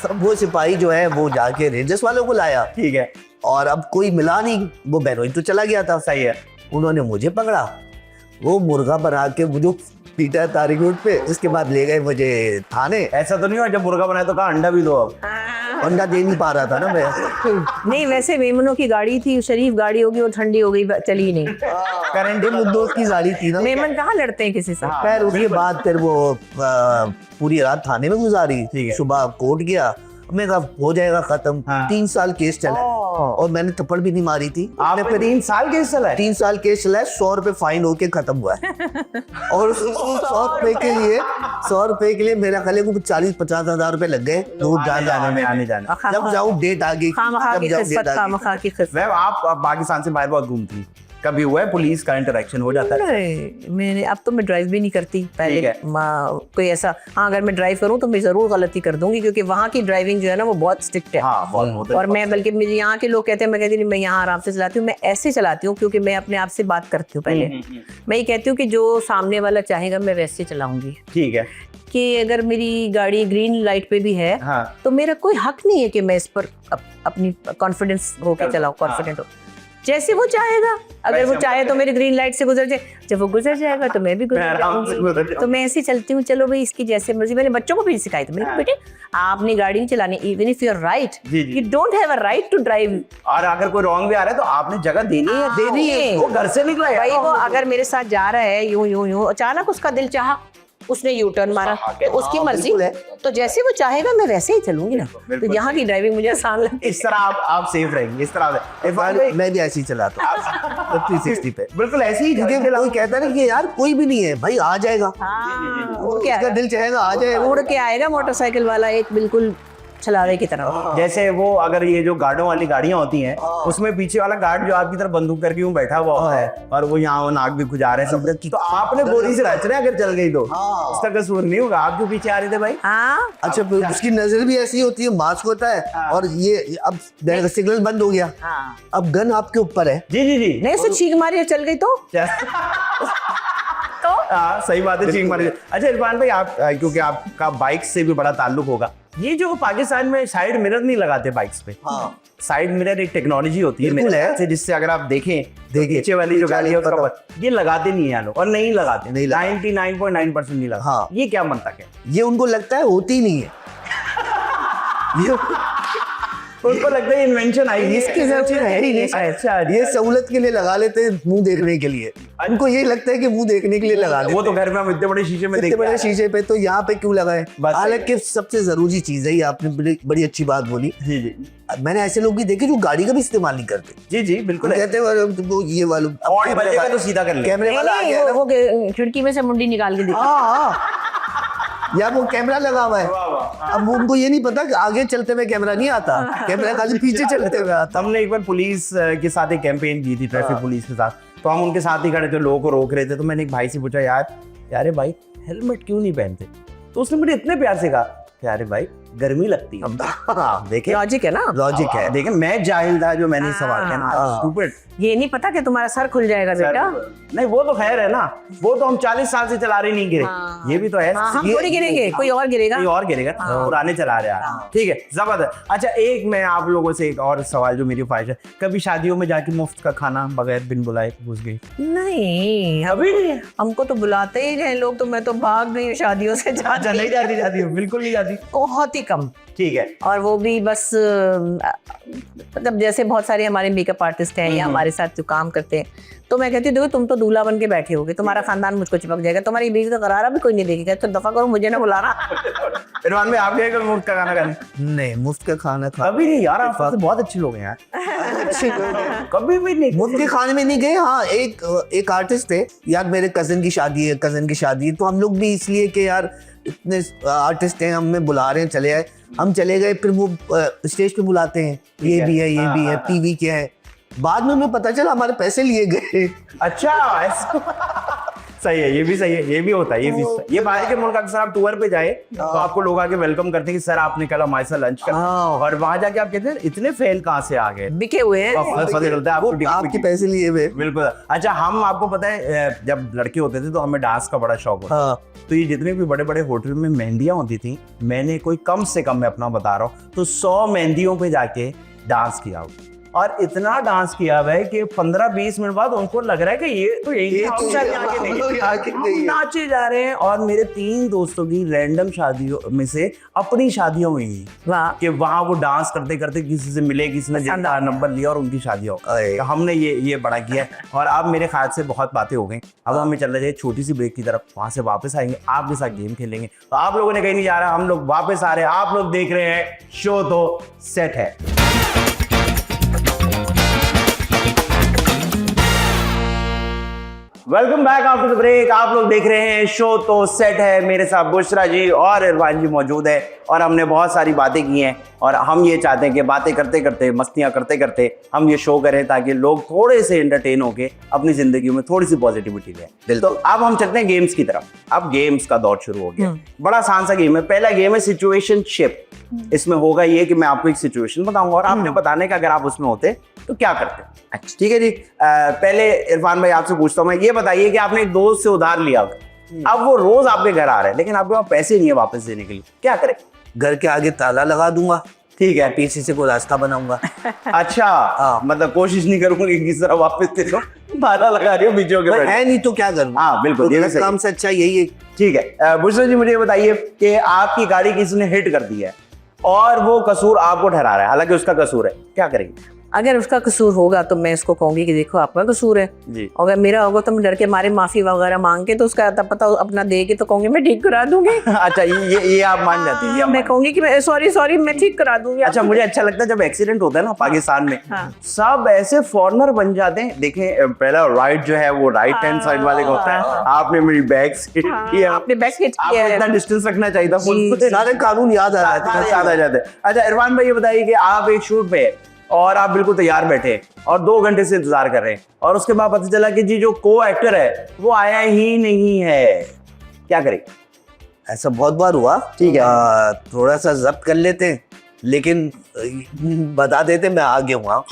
S3: सब वो सिपाही जो है वो जाके रेंजर्स वालों को लाया।
S1: ठीक है।
S3: और अब कोई मिला नहीं, वो बहनोई तो चला गया था।
S1: सही है।
S3: उन्होंने मुझे पकड़ा, वो मुर्गा बना के मुझे पीटा तारीख रोड पे, उसके बाद ले गए मुझे थाने।
S1: ऐसा तो नहीं हुआ जब मुर्गा बनाया तो कहा अंडा भी दो? अब
S3: अंडा दे नहीं पा रहा था ना मैं।
S2: नहीं, वैसे मेमनों की गाड़ी थी, शरीफ गाड़ी होगी, वो ठंडी हो गई, चली ही नहीं।
S3: करंट मुद्दों की गाड़ी थी ना।
S2: मेमन कहाँ लड़ते हैं किसी से।
S3: खैर उसके बाद फिर वो पूरी रात थाने में गुजारी, सुबह कोर्ट गया, मैं कहा हो जाएगा खत्म। 3 साल केस चला और मैंने थप्पड़ भी नहीं मारी थी।
S1: आपने 3 साल केस चला है?
S3: 3 साल केस चला है, 100 रुपए फाइन होके खत्म हुआ है। और 100 रुपए के लिए मेरा ख्याल है 40-50 हजार रुपए लग गए दूर जाने में, आने जाने। जब जाऊँ डेट आ गई।
S1: आप पाकिस्तान से बाहर बहुत घूमती, कभी हुआ है पुलिस का इंटरेक्शन हो जाता है?
S2: मैंने अब तो मैं ड्राइव भी नहीं करती, पहले कोई ऐसा, हाँ अगर मैं ड्राइव करूँ तो मैं जरूर गलती कर दूंगी क्योंकि वहाँ की ड्राइविंग जो है ना वो बहुत स्ट्रिक्ट है। और मैं बल्कि मुझे यहाँ के लोग कहते हैं, मैं कहती नहीं मैं यहाँ आराम से चलाती हूँ, मैं ऐसे चलाती हूँ क्योंकि मैं अपने आप से बात करती हूँ। पहले मैं ये कहती हूँ कि जो सामने वाला चाहेगा मैं वैसे चलाऊंगी।
S1: ठीक है।
S2: कि अगर मेरी गाड़ी ग्रीन लाइट पे भी है तो मेरा कोई हक नहीं है कि मैं इस पर अपनी कॉन्फिडेंस होकर चलाऊं, कॉन्फिडेंट हो। जैसे वो चाहेगा, अगर वो चाहे तो मेरी ग्रीन लाइट से गुजर जाए, जब वो गुजर जाएगा तो मैं भी गुजर जाऊंगी। तो मैं ऐसे चलती हूँ, चलो भाई इसकी जैसे मर्जी। मैंने बच्चों को भी सिखाई थी, मैंने बेटे आपने गाड़ी नहीं चलानी, even if you are right you don't have a right to drive.
S1: और अगर कोई रॉन्ग भी आ रहा है तो आपने जगह देनी है। वो घर से निकला है
S2: भाई, वो अगर मेरे साथ जा रहा है यूं अचानक उसका दिल चाहा, उसने यू टर्न मारा, तो उसकी मर्जी है, तो जैसे वो चाहेगा मैं वैसे ही चलूंगी ना। तो यहाँ की ड्राइविंग मुझे आसान लगती है।
S1: इस तरह आप सेफ रहेंगे, इस तरह
S3: मैं भी ऐसे ही चलाता हूँ 360 पे।
S1: बिल्कुल ऐसे ही,
S3: क्योंकि कोई कहता है कि यार कोई भी नहीं है भाई, आ जाएगा,
S2: उसका
S3: दिल चाहेगा आ जाएगा,
S2: उड़ के आएगा मोटरसाइकिल वाला, एक बिल्कुल छलावे की तरह।
S1: जैसे वो अगर ये जो गार्डों वाली गाड़ियां होती हैं उसमें पीछे वाला गार्ड जो आपकी तरफ बंदूक करके यूं बैठा हुआ है और वो यहाँ नाक भी खुजा रहे हैं, तो आपने बोरी से रच रहे अगर चल गई तो उसका कसूर नहीं होगा। आप क्यों पीछे आ रहे थे भाई?
S3: अच्छा, उसकी नजर भी ऐसी होती है, मास्क होता है और ये अब सिग्नल बंद हो गया, अब गन आपके ऊपर है।
S1: जी
S2: नहीं, उसे छींक मारी चल गई तो
S1: हाँ सही बात है, चीख मारी। अच्छा इरफान भाई, आप क्योंकि आपका बाइक से भी बड़ा ताल्लुक होगा, ये जो पाकिस्तान में साइड मिरर नहीं लगाते बाइक्स पे,
S3: हाँ
S1: साइड मिरर एक टेक्नोलॉजी होती है
S3: बिल्कुल
S1: मेरे
S3: है।
S1: ख्याल से, जिससे अगर आप देखें नीचे वाली जो गाड़ी है उसका ये लगाते नहीं है यहाँ लोग, और नहीं लगाते,
S3: नहीं लगाते।
S1: 99.9% नहीं लगाते।
S3: हाँ।
S1: ये क्या मनतक है?
S3: ये उनको लगता है होती नहीं है। ये
S1: उनको लगता है इन्वेंशन आई है,
S3: इसकी जरूरत है ही नहीं।
S1: अच्छा
S3: ये सहूलत के लिए लगा लेते हैं, मुंह देखने के लिए। उनको ये लगता है कि मुंह देखने के लिए लगा लेते
S1: वो तो घर में हम इतने बड़े शीशे में
S3: इतने
S1: देखते
S3: बड़े
S1: हैं।
S3: शीशे पे, तो यहाँ पे क्यों लगाए?
S1: बस।
S3: हालांकि सबसे जरूरी चीज है, ये आपने बड़ी अच्छी बात बोली।
S1: जी जी
S3: मैंने ऐसे लोग भी देखे जो गाड़ी का भी इस्तेमाल नहीं करते।
S1: जी जी बिल्कुल
S3: वो
S1: है।
S3: कहते हैं वो ये वाला
S1: और बजेगा तो सीधा कर ले।
S3: कैमरे वाला आ गया ना।
S2: वो खिड़की में से मुंडी निकाल के दिखा।
S3: हाँ या वो कैमरा लगा हुआ है,
S1: वाह, वाह।
S3: अब उनको ये नहीं पता कि आगे चलते हुए कैमरा नहीं आता, कैमरा खाली पीछे चलते हुए आता।
S1: हमने एक बार पुलिस के साथ एक कैंपेन की थी, ट्रैफिक पुलिस के साथ, तो हम उनके साथ ही खड़े थे, लोगों को रोक रहे थे, तो मैंने एक भाई से पूछा, यार भाई हेलमेट क्यों नहीं पहनते? तो उसने मुझे इतने प्यार से कहा, यार भाई गर्मी लगती है।
S3: हाँ देखे,
S2: लॉजिक है ना,
S3: लॉजिक है।
S1: देखें मैं जाहिल था जो मैंने सवाल किया ना,
S3: हाँ।
S1: स्टूपिड।
S2: ये नहीं पता कि तुम्हारा सर खुल जाएगा बेटा।
S1: नहीं वो तो खैर है ना, वो तो हम 40 साल से चला रहे नहीं गिरे।
S2: हाँ।
S1: ये भी तो है।
S2: हाँ, हम
S1: ये-
S2: थोड़ी गिरेंगे, कोई और गिरेगा।
S1: कोई और गिरेगा, पुराने चला रहे हैं। ठीक है, जबरदस्त। अच्छा एक मैं आप लोगों से एक और सवाल जो मेरी ख्वाहिश है, कभी शादियों में जाके मुफ्त का खाना बगैर बिन बुलाए घुस गई?
S2: नहीं,
S1: अभी
S2: हमको तो बुलाते ही रहे लोग, तो मैं तो भाग गई हूँ शादियों से।
S1: अच्छा नहीं जाती हो, बिल्कुल नहीं जाती।
S2: बहुत ही कम,
S1: ठीक है।
S2: और वो भी बस मतलब जैसे बहुत सारे हमारे मेकअप आर्टिस्ट हैं या हमारे साथ जो काम करते हैं, तो मैं कहती हूँ देखो तुम तो दूल्हा बन के बैठे होगे, तुम्हारा खानदान मुझको चिपक जाएगा, तुम्हारी बीवी का करारा भी कोई नहीं देखेगा, तो दफा करो, मुझे ना बुलाना।
S1: इरफान भाई आप गए कभी मुफ्त का खाना खाने?
S3: नहीं, मुफ्त का खाना खा
S1: कभी नहीं यार, आप तो बहुत अच्छे लोग हैं यार। कभी भी नहीं
S3: मुफ्त के खाने में नहीं गए। हाँ एक आर्टिस्ट थे यार, मेरे कजन की शादी है, तो हम लोग भी इसलिए कि यार इतने आर्टिस्ट हैं, हमें बुला रहे हैं, चले आए, हम चले गए। फिर वो स्टेज पे बुलाते हैं, ये भी है, पीवी क्या है, बाद में हमें पता चला हमारे पैसे लिए गए।
S1: अच्छा ऐसा सही है, ये भी सही है, ये भी होता है, ये बाहर के मुल्क अक्सर आप टूर पे जाए तो आपको लोग आके वेलकम करते हैं कि सर आपने कल हमारे साथ लंच कर, और वहां जाके आप कहते हैं इतने फेल कहाँ से आ गए,
S2: बिके हुए हैं।
S1: पता चलता है आपको
S3: आपके पैसे लिए हुए।
S1: बिल्कुल। अच्छा हम आपको पता है जब लड़के होते थे तो हमें डांस का बड़ा शौक होता
S3: हाँ
S1: तो ये जितने भी बड़े बड़े होटल में मेहंदियां होती थी, मैंने कोई कम से कम मैं अपना बता रहा हूँ तो 100 मेहंदियों पे जाके डांस किया हो, और इतना डांस किया हुआ है कि 15-20 मिनट बाद उनको लग रहा है कि ये तो यही हम शायद यहाँ के नहीं। हम नाचे जा रहे हैं। और मेरे 3 दोस्तों की रैंडम शादियों में से अपनी शादियों में ही
S2: वाह,
S1: कि वहाँ वो डांस करते करते किसी से मिले, किसी ने जितना नंबर लिया और उनकी शादी हो।
S3: अरे।
S1: तो हमने ये बड़ा किया है। और अब मेरे ख्याल से बहुत बातें हो गई, अब हमें चलना चाहिए छोटी सी ब्रेक की तरफ, वहां से वापस आएंगे, आपके साथ गेम खेलेंगे। तो आप लोगों ने कहीं नहीं जा रहा, हम लोग वापस आ रहे हैं, आप लोग देख रहे हैं शो तो सेट है। Welcome back after the break. आप लोग देख रहे हैं शो तो सेट है, मेरे साथ बुशरा जी और इरफान जी मौजूद है, और हमने बहुत सारी बातें की हैं, और हम ये चाहते हैं कि बातें करते करते, मस्तियां करते करते हम ये शो करें ताकि लोग थोड़े से एंटरटेन होके अपनी जिंदगी में थोड़ी सी पॉजिटिविटी लें। तो अब हम चलते हैं गेम्स की तरफ। अब गेम्स का दौर शुरू हो गया। बड़ा आसान सा गेम है। पहला गेम है सिचुएशनशिप। इसमें होगा ये कि मैं आपको एक सिचुएशन बताऊंगा और आपने बताने का अगर आप उसमें होते तो क्या करते। अच्छा ठीक है जी। पहले इरफान भाई आपसे पूछता हूँ मैं, ये बताइए कि आपने एक दोस्त से उधार लिया, अब वो रोज आपके घर आ रहे हैं लेकिन आपके पास पैसे नहीं है वापस देने के लिए, क्या करें?
S3: घर के आगे ताला लगा दूंगा,
S1: ठीक है,
S3: पीछे से कोई रास्ता बनाऊंगा।
S1: अच्छा मतलब कोशिश नहीं करूंगी कि किस तरह वापस दे दो, ताला लगा रही हो बीचों के बैठे।
S3: है नहीं तो क्या करूँ?
S1: हाँ बिल्कुल, ये भी सही है।
S3: काम से अच्छा यही है।
S1: ठीक है बुशरा जी, मुझे ये बताइए कि आपकी गाड़ी किसी ने हिट कर दी है और वो कसूर आपको ठहरा रहा है, हालांकि उसका कसूर है, क्या करेंगे?
S2: अगर उसका कसूर होगा तो मैं इसको कहूंगी कि देखो आपका कसूर है
S1: जी।
S2: अगर मेरा होगा तो मैं डर के मारे माफी वगैरह मांग के तो उसका आता पता अपना देगी तो कहूंगी मैं ठीक करा दूंगी।
S1: अच्छा ये आप मान जाती हैं?
S2: मैं कहूंगी कि मैं सॉरी मैं ठीक करा दूंगी।
S1: अच्छा मुझे अच्छा लगता है जब एक्सीडेंट होता है ना पाकिस्तान में,
S2: हाँ।
S1: सब ऐसे फॉरनर बन जाते हैं। देखें पहला राइट जो है वो राइट हैंड साइड वाले का होता है, आपने मेरी बैक हिट किया,
S2: आपने बैक हिट
S1: आपको
S2: किया
S1: इतना
S2: है।
S1: डिस्टेंस रखना चाहिए था,
S3: सारे कानून याद आ जाते हैं।
S1: याद आ जाते हैं। अच्छा इरफान भाई ये बताइए कि आप एक शूट पे और आप बिल्कुल तैयार बैठे और 2 घंटे से इंतजार कर रहे हैं और उसके बाद पता चला कि जी जो को एक्टर है वो आया ही नहीं है, क्या करें?
S3: ऐसा बहुत बार हुआ।
S1: ठीक है।
S3: थोड़ा सा जब्त कर लेते लेकिन बता देते मैं आ गया हूँ।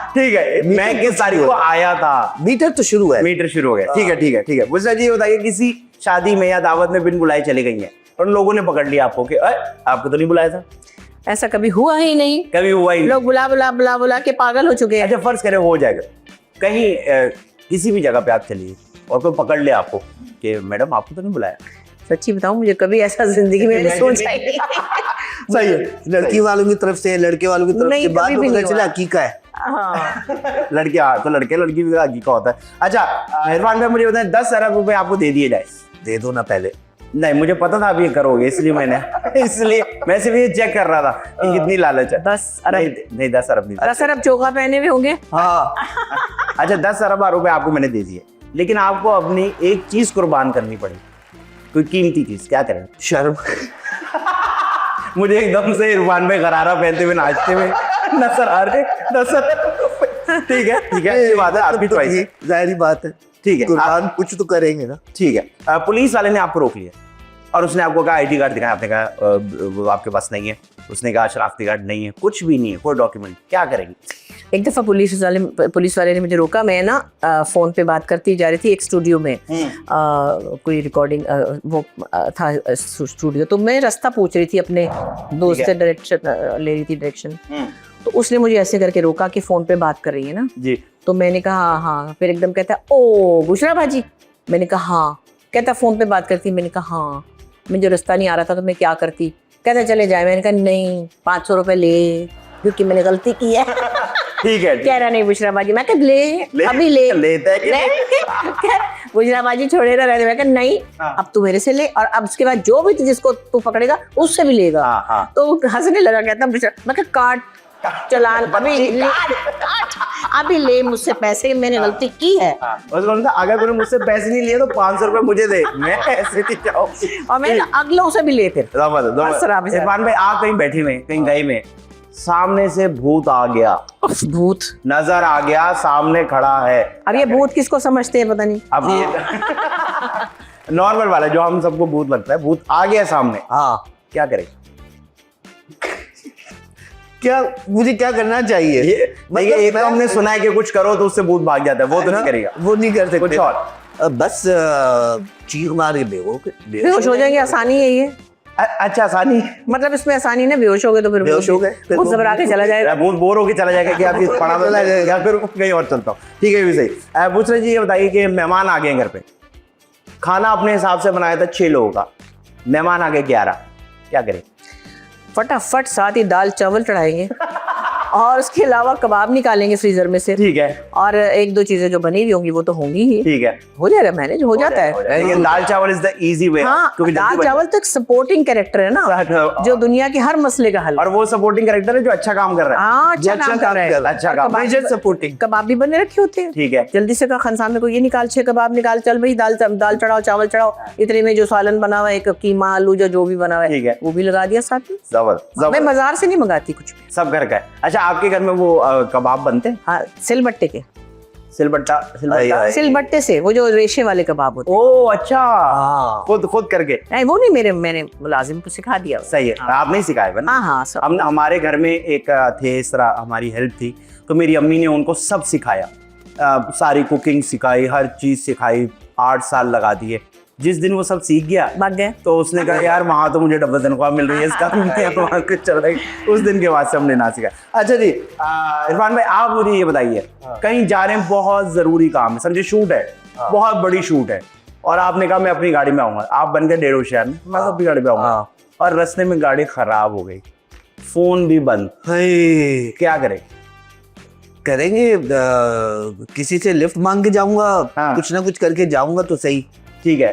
S1: ठीक है, मैं किस तारीख को आया था,
S3: मीटर तो शुरू है,
S1: मीटर शुरू हो गया। ठीक है ठीक है ठीक है। बुशरा जी बताइए, किसी शादी में या दावत में बिन बुलाए चले गई हैं और लोगों ने पकड़ लिया आपको कि आपको तो नहीं बुलाया था?
S2: ऐसा कभी हुआ ही नहीं,
S1: कभी हुआ ही नहीं।
S2: लोग बुला बुला बुला बुला के पागल हो चुके हैं।
S1: अच्छा फर्ज करें हो जाएगा, कहीं किसी भी जगह पे आप चलिए और कोई पकड़ ले आपको कि मैडम आपको तो नहीं बुलाया।
S2: सच्ची बताऊं, मुझे कभी ऐसा जिंदगी में मैंने सोचा ही नहीं।
S3: सही है, लड़की वालों की तरफ से, लड़के वालों की तरफ
S2: नहीं,
S3: से बाद
S2: कभी
S3: में
S2: भी
S3: पता
S2: नहीं
S3: चला
S2: हुआ।
S3: हकीका है।
S2: हाँ,
S1: लड़के तो लड़के लड़की भी हकीका होता है। अच्छा इरफान भाई मुझे बताएं, 10 अरब रुपए आपको दे दिए जाए?
S3: दे दो ना पहले।
S1: नहीं मुझे पता था आप ये करोगे, इसलिए मैं सिर्फ ये चेक कर रहा था कि कितनी लालच है।
S2: 10 अरब
S1: नहीं 10 अरब नहीं।
S2: 10 अरब चोखा पहने हुए होंगे।
S3: हाँ
S1: अच्छा 10 अरब रुपए आपको मैंने दे दिए, लेकिन आपको अपनी एक चीज कुर्बान करनी पड़ी, कोई कीमती चीज, क्या करें?
S3: शर्म।
S1: मुझे एकदम से इरफान भाई गरारा पहनते हुए नाचते हुए नजर आ रहे। 10 अरब ठीक है अच्छी बात है, आपकी चॉइस है,
S3: जाहिर बात है,
S1: ठीक है।
S3: कुर्बान कुछ तो करेंगे ना।
S1: ठीक है, पुलिस वाले ने आपको रोक लिया और उसने आपको कहा आईडी कार्ड दिखाया, आपने कहा वो आपके पास नहीं है, उसने कहा शनाख्ती कार्ड नहीं है, कुछ भी नहीं है, कोई डॉक्यूमेंट, क्या करेंगी?
S2: एक दफा पुलिस वाले ने मुझे रोका, मैं ना फोन पे बात करती जा रही थी एक स्टूडियो में, कोई रिकॉर्डिंग वो था स्टूडियो, तो मैं रास्ता पूछ रही थी अपने दोस्त से, डायरेक्शन ले रही थी डायरेक्शन, तो उसने मुझे ऐसे करके रोका कि फोन पे बात कर रही है ना
S1: जी।
S2: तो मैंने कहा हाँ, फिर एकदम कहता ओ बुशरा भाजी, मैंने कहा हाँ, कहता फोन पे बात करती, मैंने कहा हाँ, मुझे रास्ता नहीं आ रहा था तो मैं क्या करती, कहता चले जाए, मैंने कहा नहीं 500 रुपए ले क्योंकि मैंने गलती की है।
S1: ठीक है
S2: कह रहा नहीं बुशरा बाजी, मैं कहा ले अभी ले
S1: लेता है कि
S2: नहीं। बुशरा बाजी छोड़े ना रहने, मैं कहा नहीं अब तू मेरे से ले और अब उसके बाद जो भी जिसको तू पकड़ेगा उससे भी लेगा।
S1: हाँ।
S2: तो हंसने लगा, कहता बुशरा, मैं कहा काट चलान अभी ले मुझसे पैसे, मैंने गलती की है।
S1: अगर कोई मुझसे पैसे नहीं लिए तो 500 रुपए मुझे दे, मैं ऐसे नहीं जाऊंगी।
S2: और मैं अगलों से भी ले फिर।
S1: इरफान भाई आप कहीं बैठे हुए, कहीं गए में, सामने से भूत आ गया,
S2: भूत
S1: नजर आ गया, सामने खड़ा है।
S2: अब ये भूत किसको समझते हैं पता नहीं।
S1: अब ये नॉर्मल वाला जो हम सबको भूत लगता है, भूत आ गया सामने,
S3: हाँ
S1: क्या करें?
S3: क्या मुझे क्या करना चाहिए?
S1: देखिए एक तो हमने सुना है कि कुछ करो तो उससे भूत भाग जाता है, वो तो नहीं करेगा,
S3: वो नहीं कर सकते।
S1: कुछ और
S3: बस चीख मार के
S2: बेहोश हो जाएंगे, आसानी है ये।
S1: अच्छा आसानी,
S2: मतलब इसमें आसानी ना, बेहोश हो गए तो फिर
S3: बेहोश हो गए, फिर
S2: भूत घबरा के चला जाएगा,
S1: भूत बोर होके चला जाएगा कि आप ये पढ़ा चला जाएगा, फिर कहीं और चलता हूँ। ठीक है, ये भी सही। बुशरा जी ये बताइए कि मेहमान आ गए घर पे, खाना अपने हिसाब से बनाया था 6 लोगों का, मेहमान आ गए 11, क्या करें?
S2: फटाफट साथ ही दाल चावल चढ़ाएंगे और उसके अलावा कबाब निकालेंगे फ्रीजर में से।
S1: ठीक है।
S2: और एक दो चीजें जो बनी हुई होंगी वो तो होंगी ही।
S1: ठीक है,
S2: हो जाएगा, मैनेज हो जाता है।
S1: लेकिन दाल चावल इज द इजी वे।
S2: हाँ, दाल चावल तो एक सपोर्टिंग कैरेक्टर है ना, जो दुनिया के हर मसले का हल।
S1: और वो सपोर्टिंग कैरेक्टर है जो अच्छा काम कर रहा है।
S2: हाँ, अच्छा काम कर रहा है,
S1: अच्छा काम,
S3: सपोर्टिंग।
S2: कबाब भी बने रखे होते हैं।
S1: ठीक है,
S2: जल्दी से कहा खान साहब को ये निकाल, 6 कबाब निकाल, चल भाई दाल चढ़ाओ, चावल चढ़ाओ, इतने में जो सालन बना हुआ है, एक कीमा आलू जो भी बना हुआ है,
S1: ठीक है,
S2: वो भी लगा दिया साथ में।
S1: जबरदस्त।
S2: मैं बाजार से नहीं मंगाती कुछ भी,
S1: सब घर का है। अच्छा आपके घर में वो कबाब बनते हैं?
S2: हाँ, सिलबट्टे के, सिलबट्टे से, वो जो रेशे वाले कबाब होते हैं।
S1: ओ अच्छा, खुद करके?
S2: नहीं वो नहीं, मैंने मुलाजिम को सिखा दिया।
S1: सही है, आप नहीं सिखाए बना?
S2: हाँ,
S1: हम हमारे घर में एक थे, इस तरह हमारी हेल्प थी, तो मेरी अम्मी ने उनको सब सिखाया, सारी कुकिंग सिखाई, हर चीज सिखाई, 8 साल लगा दिए। जिस दिन वो सब सीख गया
S2: भाग गए,
S1: तो उसने कहा यार वहाँ तो मुझे डबल तनख्वाह मिल रही है, इसका वहाँ कुछ चल रहा है। उस दिन के बाद से हमने ना सीखा। अच्छा जी इरफान भाई आप मुझे ये बताइए, कहीं जा रहे हैं, बहुत जरूरी काम है, समझे शूट है, बहुत बड़ी शूट है, और आपने कहा मैं अपनी गाड़ी में आऊंगा, आप बन गए 1.5 शहर में, मैं अपनी गाड़ी में आऊंगा, और रास्ते में गाड़ी खराब हो गई, फोन भी बंद, क्या करें?
S3: करेंगे किसी से लिफ्ट मांग के जाऊंगा, कुछ ना कुछ करके जाऊंगा तो सही।
S1: ठीक है,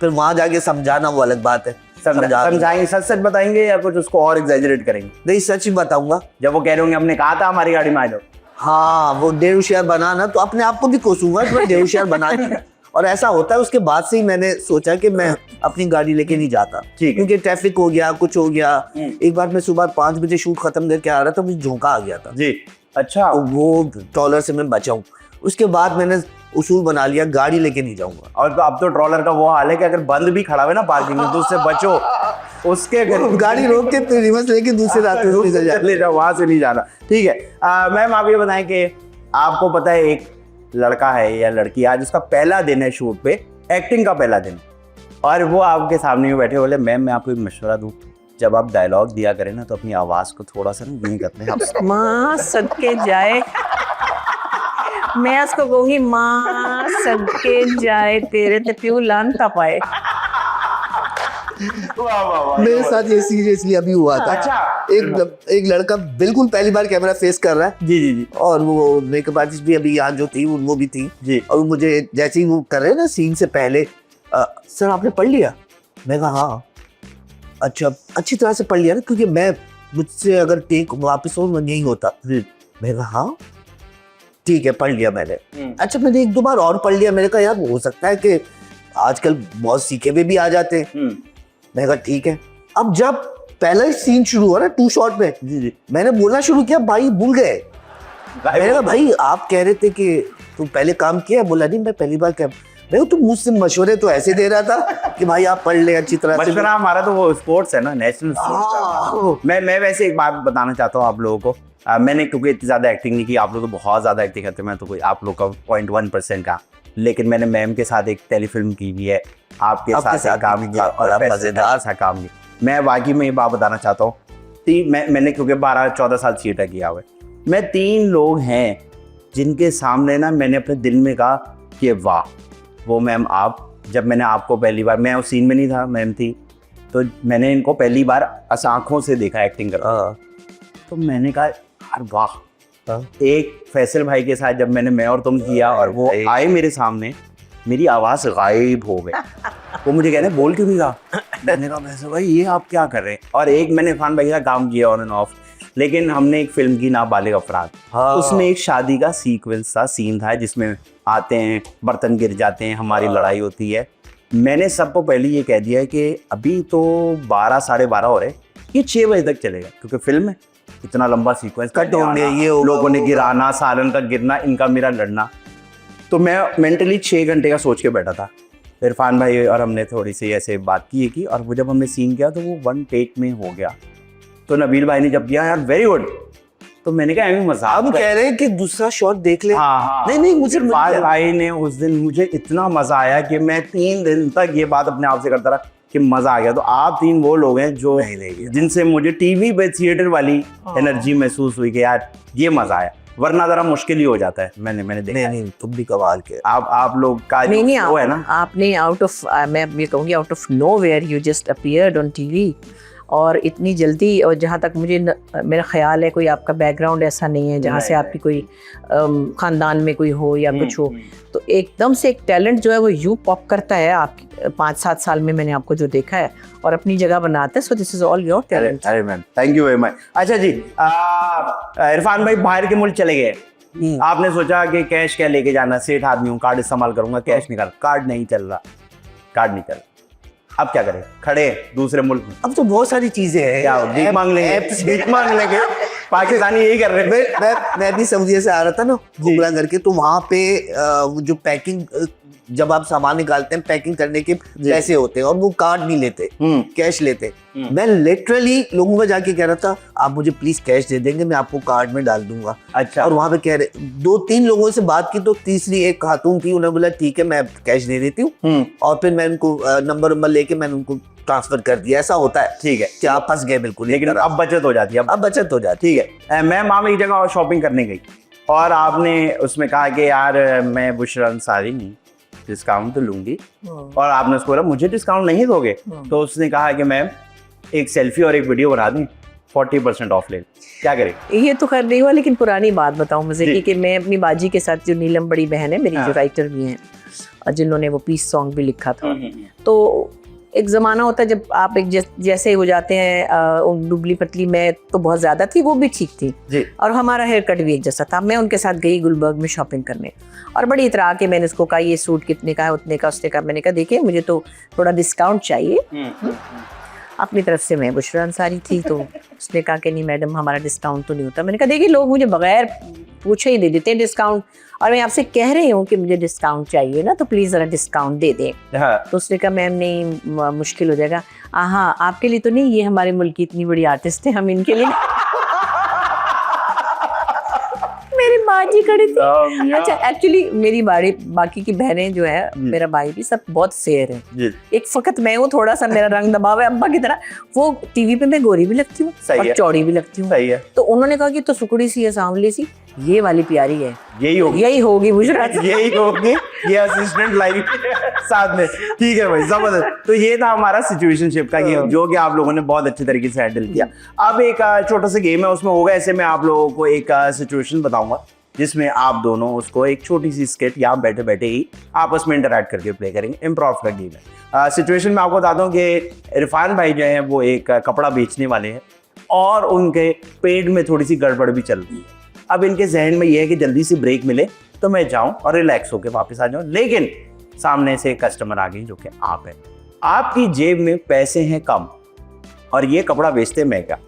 S3: फिर वहां जाके समझाना वो अलग बात है।
S1: समझाएंगे, सच बताएंगे या कुछ उसको और एग्जैजरेट करेंगे?
S3: नहीं, सच ही बताऊंगा।
S1: जब वो कह रहे होंगे हमने कहा था हमारी गाड़ी में आ जाओ,
S3: हाँ वो 1.5 शहर बनाना, तो अपने आप को भी कोसूंगा तो 1.5 शहर बना दिया। और ऐसा होता है, उसके बाद से ही मैंने सोचा कि मैं अपनी गाड़ी लेके नहीं जाता, क्योंकि ट्रैफिक हो गया, कुछ हो गया। एक बार मैं सुबह 5 बजे शूट खत्म करके आ रहा था, मुझे झोंका आ गया था
S1: जी। अच्छा,
S3: तो वो ट्रॉलर से मैं बचाऊं। उसके बाद मैंने उसूल बना लिया, गाड़ी लेके नहीं जाऊंगा।
S1: और तो अब तो ट्रॉलर का वो हाल है कि अगर बंद भी खड़ा हुआ है ना पार्किंग में तो उससे बचो। उसके घर
S3: गाड़ी रोक के तो रिवर्स लेके दूसरे रास्ते से निकल जाए।
S1: चले जाओ, वहां से नहीं जाना। ठीक है मैम, आप ये बताएं कि आपको पता है एक लड़का है या लड़की, आज उसका पहला दिन है शूट पे, एक्टिंग का पहला दिन, और वो आपके सामने में बैठे बोले मैम मैं आपको एक मशवरा दूं, जब आप डायलॉग दिया करें ना तो अपनी आवाज को थोड़ा सा ना नहीं करते हैं।
S2: माँ सदके जाए, मैं उसको कहूंगी माँ सदके जाए तेरे ते प्यू लानता पाए।
S1: वाह वाह वाह।
S3: मेरे साथ ये सीरियसली अभी हुआ था।
S1: अच्छा।
S3: एक लड़का बिल्कुल पहली बार कैमरा फेस कर रहा है
S1: जी जी जी।
S3: और वो मेकअप आर्टिस्ट भी अभी यहाँ जो थी वो भी थी
S1: जी।
S3: और मुझे जैसे ही वो कर रहे हैं ना सीन से पहले, सर आपने पढ़ लिया? मैं कहा हाँ। अच्छा, अच्छी तरह से पढ़ लिया ना, क्योंकि मुझसे अगर टेक वापस हो नहीं होता। मैं कहा हाँ ठीक है, पढ़ लिया मैंने। अच्छा, मैंने एक दो बार और पढ़ लिया। मैंने कहा यार हो सकता है कि आजकल बहुत सीखे हुए भी आ जाते हैं। मैंने कहा ठीक है। अब जब पहला सीन शुरू हुआ ना 2 शॉट में,
S1: जी।
S3: मैंने बोलना शुरू किया, भाई भूल गए। मैंने कहा भाई आप कह रहे थे कि तू पहले काम किया है? बोला नहीं मैं पहली बार क्या। मैं तुम मुझसे मशवरे तो ऐसे दे रहा था कि भाई आप पढ़ ले अच्छी तरह से।
S1: मशवरा हमारा तो वो स्पोर्ट्स है ना, नेशनल स्पोर्ट्स। मैं वैसे एक बात बताना चाहता हूँ आप लोगों को। मैंने क्योंकि इतनी ज्यादा एक्टिंग नहीं की, आप लोग तो बहुत ज्यादा एक्टिंग करते हैं, मैं तो कोई आप लोग का 0.1% का, लेकिन मैंने मैम के साथ एक टेलीफिल्म की भी है, आपके साथ काम किया और मजेदार सा काम किया। मैं वाकई में ये बात बताना चाहता हूँ, मैंने क्योंकि 12-14 साल थिएटर किया हुआ है, मैं 3 लोग हैं जिनके सामने ना मैंने अपने दिल में कहा कि वाह वो मैम आप, जब मैंने आपको पहली बार, मैं उस सीन में नहीं था, मैम थी, तो मैंने इनको पहली बार आंखों से देखा एक्टिंग कर, तो मैंने कहा यार वाह। एक फैसल भाई के साथ जब मैं और तुम किया और वो आए मेरे सामने, मेरी आवाज़ गायब हो गई। वो मुझे कह रहे बोल क्यों नहीं रहा? मैंने कहा फैसल भाई ये आप क्या कर रहे हैं? और एक मैंने इरफान भाई का काम किया ऑन एंड ऑफ, लेकिन हमने एक फिल्म की नाबालिग अफराद, उसमें एक शादी का सीक्वेंस सा सीन था जिसमें आते हैं, बर्तन गिर जाते हैं, हमारी लड़ाई होती है। मैंने सबको पहले ये कह दिया है कि अभी तो 12 साढ़े 12 हो रहे, ये 6 बजे तक चलेगा, क्योंकि फिल्म है, इतना लंबा सीक्वेंस कट होंगे, ये लोगों ने गिराना, सालन का गिरना, इनका मेरा लड़ना। तो मैं मेंटली 6 घंटे का सोच के बैठा था। इरफान भाई और हमने थोड़ी सी ऐसे बात की और वो जब हमने सीन किया तो वो 1 टेक में हो गया। तो नबील भाई ने जब किया यार वेरी गुड, तो मैंने कहा मजाक
S3: हम कह रहे हैं कि दूसरा शॉट देख ले।
S1: हाँ।
S3: नहीं मुझे
S1: भाई ने उस दिन मुझे इतना मजा आया कि मैं 3 दिन तक ये बात अपने आप से करता रहा कि मजा आ गया। तो आप 3 वो लोग हैं जो जिनसे मुझे टीवी पे थिएटर वाली एनर्जी महसूस हुई कि यार ये मजा आया, वरना जरा मुश्किल ही हो जाता है। मैंने देखा।
S3: नहीं तुम भी कमाल के
S1: आप लोग का
S2: नहीं,
S1: वो है ना,
S2: आपने आउट ऑफ, मैं ये कहूँगी out of nowhere you just appeared on TV, और इतनी जल्दी। और जहाँ तक मुझे मेरा ख्याल है कोई आपका बैकग्राउंड ऐसा नहीं है जहाँ से आपकी कोई ख़ानदान में कोई हो या कुछ हो, तो एकदम से एक टैलेंट जो है वो यू पॉप करता है। आप 5-7 साल में मैंने आपको जो देखा है और अपनी जगह बनाते हैं। So this is all your talent.
S1: अरे ma'am thank you very much. अच्छा जी, इरफान भाई बाहर के मुल्क चले गए, आपने सोचा कि कैश क्या लेके जाना, सेठ आदमी हूँ, कार्ड इस्तेमाल करूंगा, कैश निकाल, कार्ड नहीं चल रहा, कार्ड नहीं चल रहा, अब क्या करें? खड़े दूसरे मुल्क में,
S3: अब तो बहुत सारी चीजें हैं।
S1: क्या भीख मांग लेंगे? भीख मांग लेंगे। पाकिस्तानी यही कर रहे हैं।
S3: मैं भी सऊदीया से आ रहा था ना घूमना करके, तो वहाँ पे जो पैकिंग, जब आप सामान निकालते हैं पैकिंग करने के पैसे होते हैं और वो कार्ड नहीं लेते, कैश लेते। मैं लिटरली लोगों में जाके कह रहा था आप मुझे प्लीज कैश दे देंगे, मैं आपको कार्ड में डाल दूंगा।
S1: अच्छा।
S3: और वहाँ पे कह रहे 2-3 लोगों से बात की, तो तीसरी एक खातून थी, उन्होंने बोला ठीक है मैं कैश दे देती हूँ, और फिर मैं उनको नंबर लेके मैंने उनको ट्रांसफर कर दिया। ऐसा होता है,
S1: ठीक है,
S3: कि आप फंस गए बिल्कुल,
S1: लेकिन अब बचत हो जाती है।
S3: अब बचत हो जाती
S1: है। ठीक है, मैम आप एक जगह शॉपिंग करने गई और आपने उसमें कहा कि यार मैं बुशरा अंसारी नहीं, डिस्काउंट तो लूंगी, और आपने उसको बोला मुझे डिस्काउंट नहीं दोगे, तो उसने कहा कि मैम एक सेल्फी और एक वीडियो बना दें, 40% ऑफ ले। क्या करें?
S2: ये तो खैर नहीं हुआ, लेकिन पुरानी बात बताऊं मजे की, कि मैं अपनी बाजी के साथ, जो नीलम बड़ी बहन है मेरी, जो राइटर भी हैं और जिन्होंने वो पीस सॉन्ग भी लिखा था, तो एक ज़माना होता है जब आप एक जैसे हो जाते हैं, दुबली पतली, मैं तो बहुत ज़्यादा थी, वो भी ठीक थी
S1: जी,
S2: और हमारा हेयर कट भी एक जैसा था। मैं उनके साथ गई गुलबर्ग में शॉपिंग करने, और बड़ी इतरा के मैंने उसको कहा ये सूट कितने का है, उतने का, उसने कहा, मैंने कहा देखिए मुझे तो थोड़ा डिस्काउंट चाहिए। अपनी तरफ से मैं बुशरा अंसारी थी, तो उसने कहा कि नहीं मैडम हमारा डिस्काउंट तो नहीं होता। मैंने कहा देखिए लोग मुझे बगैर पूछे ही दे देते हैं डिस्काउंट, और मैं आपसे कह रही हूँ कि मुझे डिस्काउंट चाहिए ना, तो प्लीज़ ज़रा डिस्काउंट दे दें।
S1: हाँ।
S2: तो उसने कहा मैम नहीं मुश्किल हो जाएगा। हाँ आपके लिए तो नहीं, ये हमारे मुल्क की इतनी बड़ी आर्टिस्ट है, हम इनके लिए मेरी माँ जी खड़ी थी। अच्छा एक्चुअली मेरी बाकी की बहनें जो है, मेरा भाई भी सब बहुत फेयर है, एक फकत मैं हूँ थोड़ा सा मेरा रंग दबाव है अब्बा की तरह। वो टीवी पे मैं गोरी भी लगती हूँ और चौड़ी भी लगती हूँ।
S1: सही है।
S2: तो उन्होंने कहा कि तो सुकड़ी सी है, सांवली सी, ये वाली प्यारी है,
S1: यही होगी
S2: बुशरा,
S1: यही होगी, ये असिस्टेंट लाइन साथ में। ठीक है भाई, जबरदस्त। तो ये था हमारा सिचुएशनशिप का, ये जो कि आप लोगों ने बहुत अच्छे तरीके से हैंडल किया। अब एक छोटा सा गेम है, उसमें होगा ऐसे, मैं आप लोगों को एक सिचुएशन बताऊंगा जिसमें आप दोनों उसको एक छोटी सी स्किट यहाँ बैठे बैठे ही आपस में इंटरैक्ट करके प्ले करेंगे। इम्प्रोव का गेम है। सिचुएशन में आपको बताता हूँ कि इरफान भाई जो हैं वो एक कपड़ा बेचने वाले हैं और उनके पेट में थोड़ी सी गड़बड़ भी चल रही है। अब इनके जहन में ये है कि जल्दी से ब्रेक मिले तो मैं जाऊं और रिलैक्स होकर वापस आ जाऊं, लेकिन सामने से कस्टमर आ गई जो कि आप हैं, आपकी जेब में पैसे हैं कम और ये कपड़ा बेचते महंगा,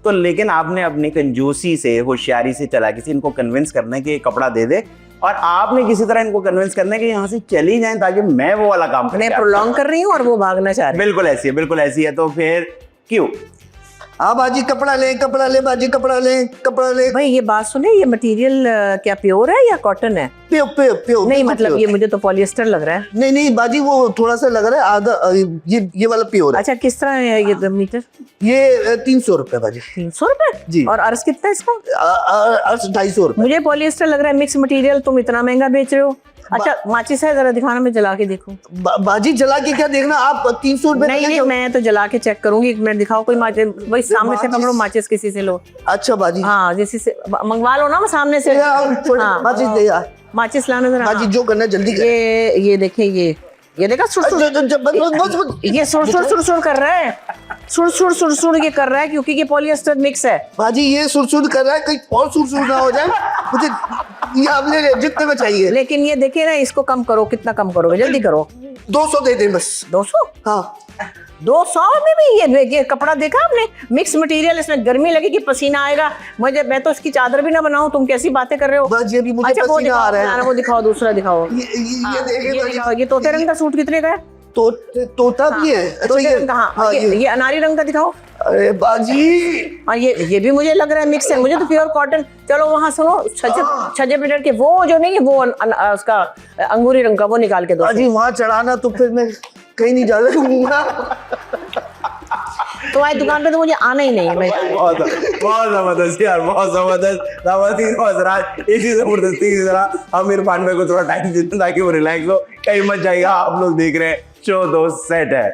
S1: तो लेकिन आपने अपनी कंजूसी से, होशियारी से, चालाकी से इनको कन्विंस करना है कि ये कपड़ा दे दे, और आपने किसी तरह इनको कन्विंस करना है कि यहाँ से चली जाएं ताकि मैं वो वाला काम
S2: मैं प्रोलॉन्ग कर रही हूँ और वो भागना चाह रही है।
S1: बिल्कुल ऐसी है, बिल्कुल ऐसी है। तो फिर क्यों?
S3: हाँ बाजी कपड़ा ले बाजी, कपड़ा ले।
S2: भाई ये बात सुने, ये मटेरियल क्या प्योर है या कॉटन है?
S3: प्योर
S2: नहीं मतलब ये मुझे तो पॉलिएस्टर लग रहा है।
S3: नहीं बाजी वो थोड़ा सा लग रहा है आधा, ये वाला प्योर है।
S2: अच्छा किस तरह है ये मीटर?
S3: ये 300 रुपए बाजी।
S2: 300 रुपए
S3: जी।
S2: और अर्ज कितना है इसका?
S3: अर्ज 250 रुपए।
S2: मुझे पॉलिएस्टर लग रहा है, मिक्स मटेरियल, तुम इतना महंगा बेच रहे हो। अच्छा माचिस है, जरा दिखाना, मैं जला के देखूं।
S3: बाजी जला के क्या देखना, आप 300 रुपए।
S2: नहीं मैं तो जला के चेक करूंगी, एक मिनट दिखाओ कोई माचिस, वही सामने से पकड़ो माचिस, किसी से लो।
S3: अच्छा बाजी,
S2: हाँ किसी से मंगवा लो ना सामने से।
S3: माचिस दे यार,
S2: माचिस लाना जरा।
S3: बाजी जो करना जल्दी कर।
S2: ये देखिए, ये देखा सुर ये सुर कर रहा है, सुर ये कर रहा है क्योंकि ये पॉलिएस्टर मिक्स है।
S3: बाजी ये सुर कर रहा है, कहीं और सुर ना हो जाए, मुझे ये आपने जितने में चाहिए।
S2: लेकिन ये देखिए ना, इसको कम करो, कितना कम करोगे, जल्दी करो।
S3: 200 दे दे बस।
S2: 200?
S3: हाँ
S2: 200 में भी ये कपड़ा देखा आपने, मिक्स मटेरियल, इसमें गर्मी लगेगी, पसीना आएगा, मैं तो इसकी चादर भी ना बनाऊं, तुम कैसी बातें कर रहे हो?
S3: बस ये भी मुझे
S2: अच्छा,
S3: पसीना आ रहा है।
S2: वो दिखाओ, दूसरा दिखाओ।
S3: ये
S2: तोते रंग का सूट कितने का है?
S3: तोता भी है। अच्छा
S2: ये अनारी रंग का दिखाओ।
S3: अरे बाजी,
S2: और ये भी मुझे लग रहा है मिक्स है, मुझे तो प्योर कॉटन। चलो वहाँ सुनो, छज्जे मीटर के वो जो नहीं है, वो उसका अंगूरी रंग का वो निकाल के दो।
S3: बाजी वहाँ चढ़ाना तो फिर मैं कहीं नहीं जा सकूंगा।
S2: तुम्हारी दुकान पे तो मुझे आना ही नहीं है।
S1: बहुत जबरदस्त यार, बहुत जबरदस्त। इसी जबरदस्ती की तरह हम इरफान भाई को थोड़ा टाइम देते ताकि वो रिलैक्स हो। कहीं मत जाएगा, आप लोग देख रहे हैं शो तो सेट है।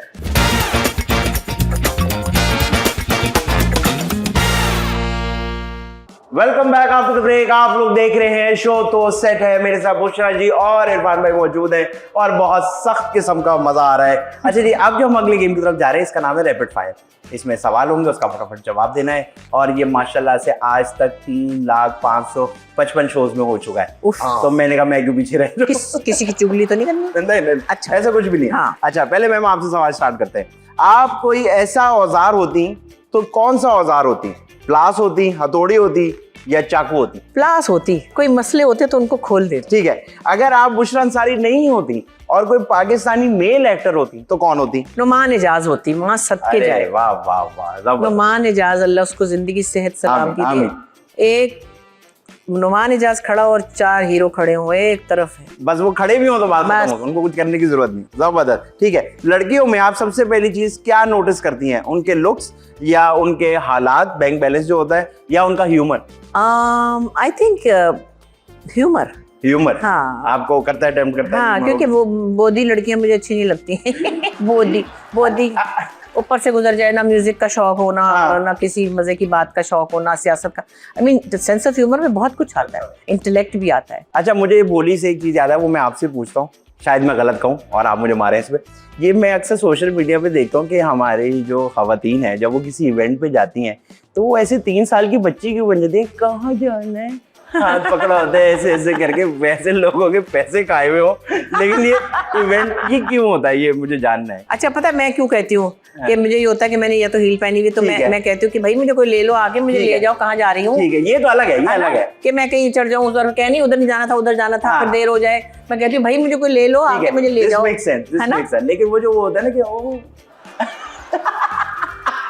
S1: Welcome back after the break. आप लोग देख रहे हैं शो तो सेट है। मेरे साथ बुशरा जी और इरफान भाई मौजूद है और बहुत सख्त किस्म का मजा आ रहा है। अच्छा जी, अब जो हम अगली गेम की तरफ जा रहे हैं, इसका नाम है रैपिड फायर। इसमें सवाल होंगे, उसका फटाफट जवाब देना है। और ये माशाल्लाह से आज तक 3,555 शोज में हो चुका है। तो मैंने कहा मैं क्यों पीछे रह
S2: किसी की चुगली तो नहीं करनी?
S1: नहीं, अच्छा ऐसा कुछ भी नहीं।
S2: हाँ।
S1: अच्छा पहले मैम आपसे सवाल स्टार्ट करते हैं। आप कोई ऐसा औजार होती तो कौन सा औजार होती? प्लास होती, हथौड़ी होती या चाकू होती?
S2: प्लास होती। कोई मसले होते तो उनको खोल देती।
S1: ठीक है। अगर आप बुशरा अंसारी नहीं होती और कोई पाकिस्तानी मेल एक्टर होती तो कौन होती?
S2: नुमान एजाज होती। माँ सदके जाए।
S1: वाह वाह वाह।
S2: नुमान एजाज, अल्लाह उसको जिंदगी सेहत सलाम की दे। एक नुमान एजाज खड़ा और 4 हीरो खड़े हुए एक तरफ है, बस
S1: वो खड़े भी हो तो बात खत्म हो, उनको कुछ करने की जरूरत नहीं। जबरदस्त। ठीक है। लड़कियों में आप सबसे पहली चीज क्या नोटिस करती हैं? उनके लुक्स या उनके हालात, बैंक बैलेंस जो होता है, या उनका ह्यूमर?
S2: I think humour. हाँ
S1: आपको करता है, अटेम्प्ट करता है?
S2: हाँ, क्योंकि वो बोधी लड़कियां मुझे अच्छी नहीं लगती। बोधी ऊपर से गुजर जाए, ना म्यूजिक का शौक होना, ना किसी मजे की बात का शौक होना, सियासत का। I mean sense of humour में बहुत कुछ आता है, इंटेलेक्ट भी आता है।
S1: अच्छा, मुझे ये बोली से एक चीज याद है, वो मैं आपसे पूछता हूँ, शायद मैं गलत कहूँ और आप मुझे मारें इस पे। ये मैं अक्सर सोशल मीडिया पे देखता हूँ कि हमारी जो खवातीन है, जब वो किसी इवेंट पे जाती हैं तो वो ऐसे 3 साल की बच्ची क्यों बन जाती है? कहाँ जाना है, हाथ पकड़ा होता है ऐसे ऐसे करके, वैसे लोगों के पैसे खाए हुए हो। लेकिन ये इवेंट ये क्यों होता है, ये मुझे जानना है।
S2: अच्छा पता है मैं क्यों कहती हूँ कि मुझे ये होता है कि मैंने या तो हील पहनी हुई, तो मैं कहती हूँ कि भाई मुझे कोई ले लो आगे, मुझे ले जाओ, कहाँ जा रही हूँ।
S1: ठीक है, ये तो अलग है, ये अलग है
S2: कि मैं कहीं चढ़ जाऊँ उधर, कह नहीं उधर नहीं जाना था, उधर जाना था, फिर देर हो जाए, मैं कहती हूँ भाई मुझे कोई ले लो आगे, मुझे ले जाओ, है ना।
S1: लेकिन वो जो होता है ना कि ओ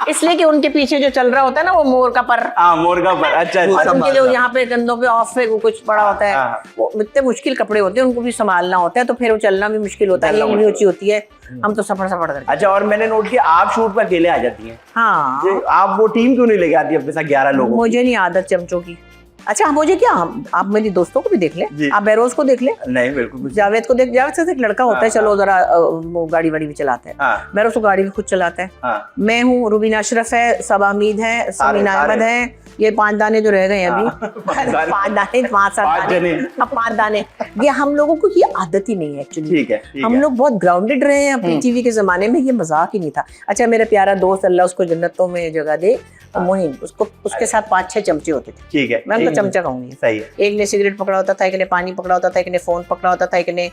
S2: इसलिए कि उनके पीछे जो चल रहा होता है ना वो मोर का पर,
S1: मोर का पर, अच्छा
S2: और
S1: अच्छा।
S2: उनके जो यहाँ पे कंधों पे ऑफ है वो कुछ बड़ा होता है, वो इतने मुश्किल कपड़े होते हैं, उनको भी संभालना होता है, तो फिर वो चलना भी मुश्किल होता है, नींद ऊंची होती है, हम तो सफर करते।
S1: अच्छा, और मैंने नोट किया आप शूट पर अकेले आ जाती हैं।
S2: हाँ,
S1: आप वो टीम क्यों नहीं लेके आती अपने साथ 11 लोगों?
S2: मुझे नहीं आदत चमचों की। अच्छा मुझे क्या, आप मेरी दोस्तों को भी देख ले, आप बेरोज को देख ले,
S1: नहीं बिल्कुल,
S2: जावेद को देख, जावेद से एक लड़का होता है, चलो जरा वो गाड़ी वाड़ी भी चलाता है, बेरोज को गाड़ी भी खुद चलाता है, मैं हूँ, रुबीना अशरफ है, सबा हमीद है, समीना अहमद है, ये 5 दाने जो रह गए अभी, 5 दाने 5 दाने, ये हम लोगों को ये आदत ही नहीं है एक्चुअली।
S1: ठीक है,
S2: हम लोग बहुत ग्राउंडेड रहे हैं अपनी टीवी के जमाने में, ये मजाक ही नहीं था। अच्छा मेरा प्यारा दोस्त, अल्लाह उसको जन्नतों में जगह दे, मोहिन, उसके साथ 5-6 चमचे होते थे।
S1: ठीक है,
S2: मैं उनको चमचा कहूंगी।
S1: सही है।
S2: एक ने सिगरेट पकड़ा होता था, एक ने पानी पकड़ा होता था, एक ने फोन पकड़ा होता था, एक ने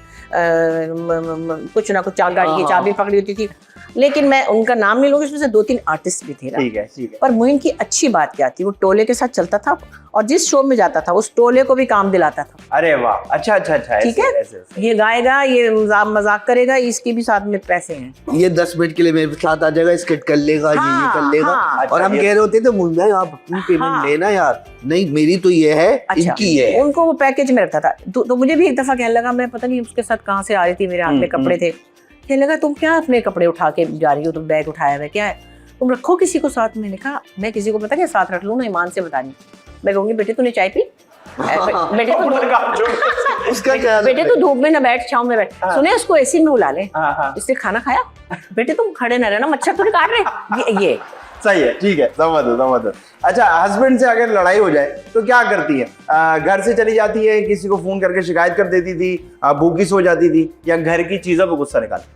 S2: कुछ ना कुछ गाड़ी की चाबी पकड़ी होती थी, लेकिन मैं उनका नाम नहीं लूंगी, उसमें से 2-3 आर्टिस्ट भी थे।
S1: ठीक है, ठीक है।
S2: पर मोहिन की अच्छी बात क्या थी, वो टोले के साथ चलता था और जिस शो में जाता था उस टोले को भी काम दिलाता था।
S1: अरे वाह, अच्छा अच्छा अच्छा।
S2: ठीक है, ये गाएगा, ये मजाक करेगा, इसके भी साथ में पैसे हैं,
S3: ये 10 मिनट के लिए मेरे साथ आ जाएगा, स्किट कर लेगा, ये कर लेगा। और हम कह रहे होते थे मुन्ना आप अपनी पेमेंट लेना यार, नहीं मेरी तो ये है, इनकी ये है।
S2: उनको वो पैकेज में रखता था। तो मुझे भी एक दफा कहने लगा, मैं पता नहीं उसके साथ कहाँ से आ रही थी, मेरे हाथ में कपड़े थे, कहने लगा तुम क्या अपने कपड़े उठा के जा रही हो, तुम बैग उठाया हुआ क्या है, तुम रखो किसी को साथ में। मैंने कहा मैं किसी को पता क्या साथ रख लूँ ना, ईमान से बता रही, मैं कहूँगी बेटे तूने चाय पी, बेटे तो धूप में ना बैठ, छाँव में बैठ, सुने उसको एसी में बुला ले, इसने खाना खाया, बेटे तुम खड़े ना रहना, मच्छर तो नहीं काट रहे, ये
S1: सही है। ठीक है, समझ दो। अच्छा, हस्बैंड से अगर लड़ाई हो जाए तो क्या करती है? घर से चली जाती है, किसी को फोन करके शिकायत कर देती थी, भूखी सो जाती थी, या घर की चीजों पर गुस्सा निकालती?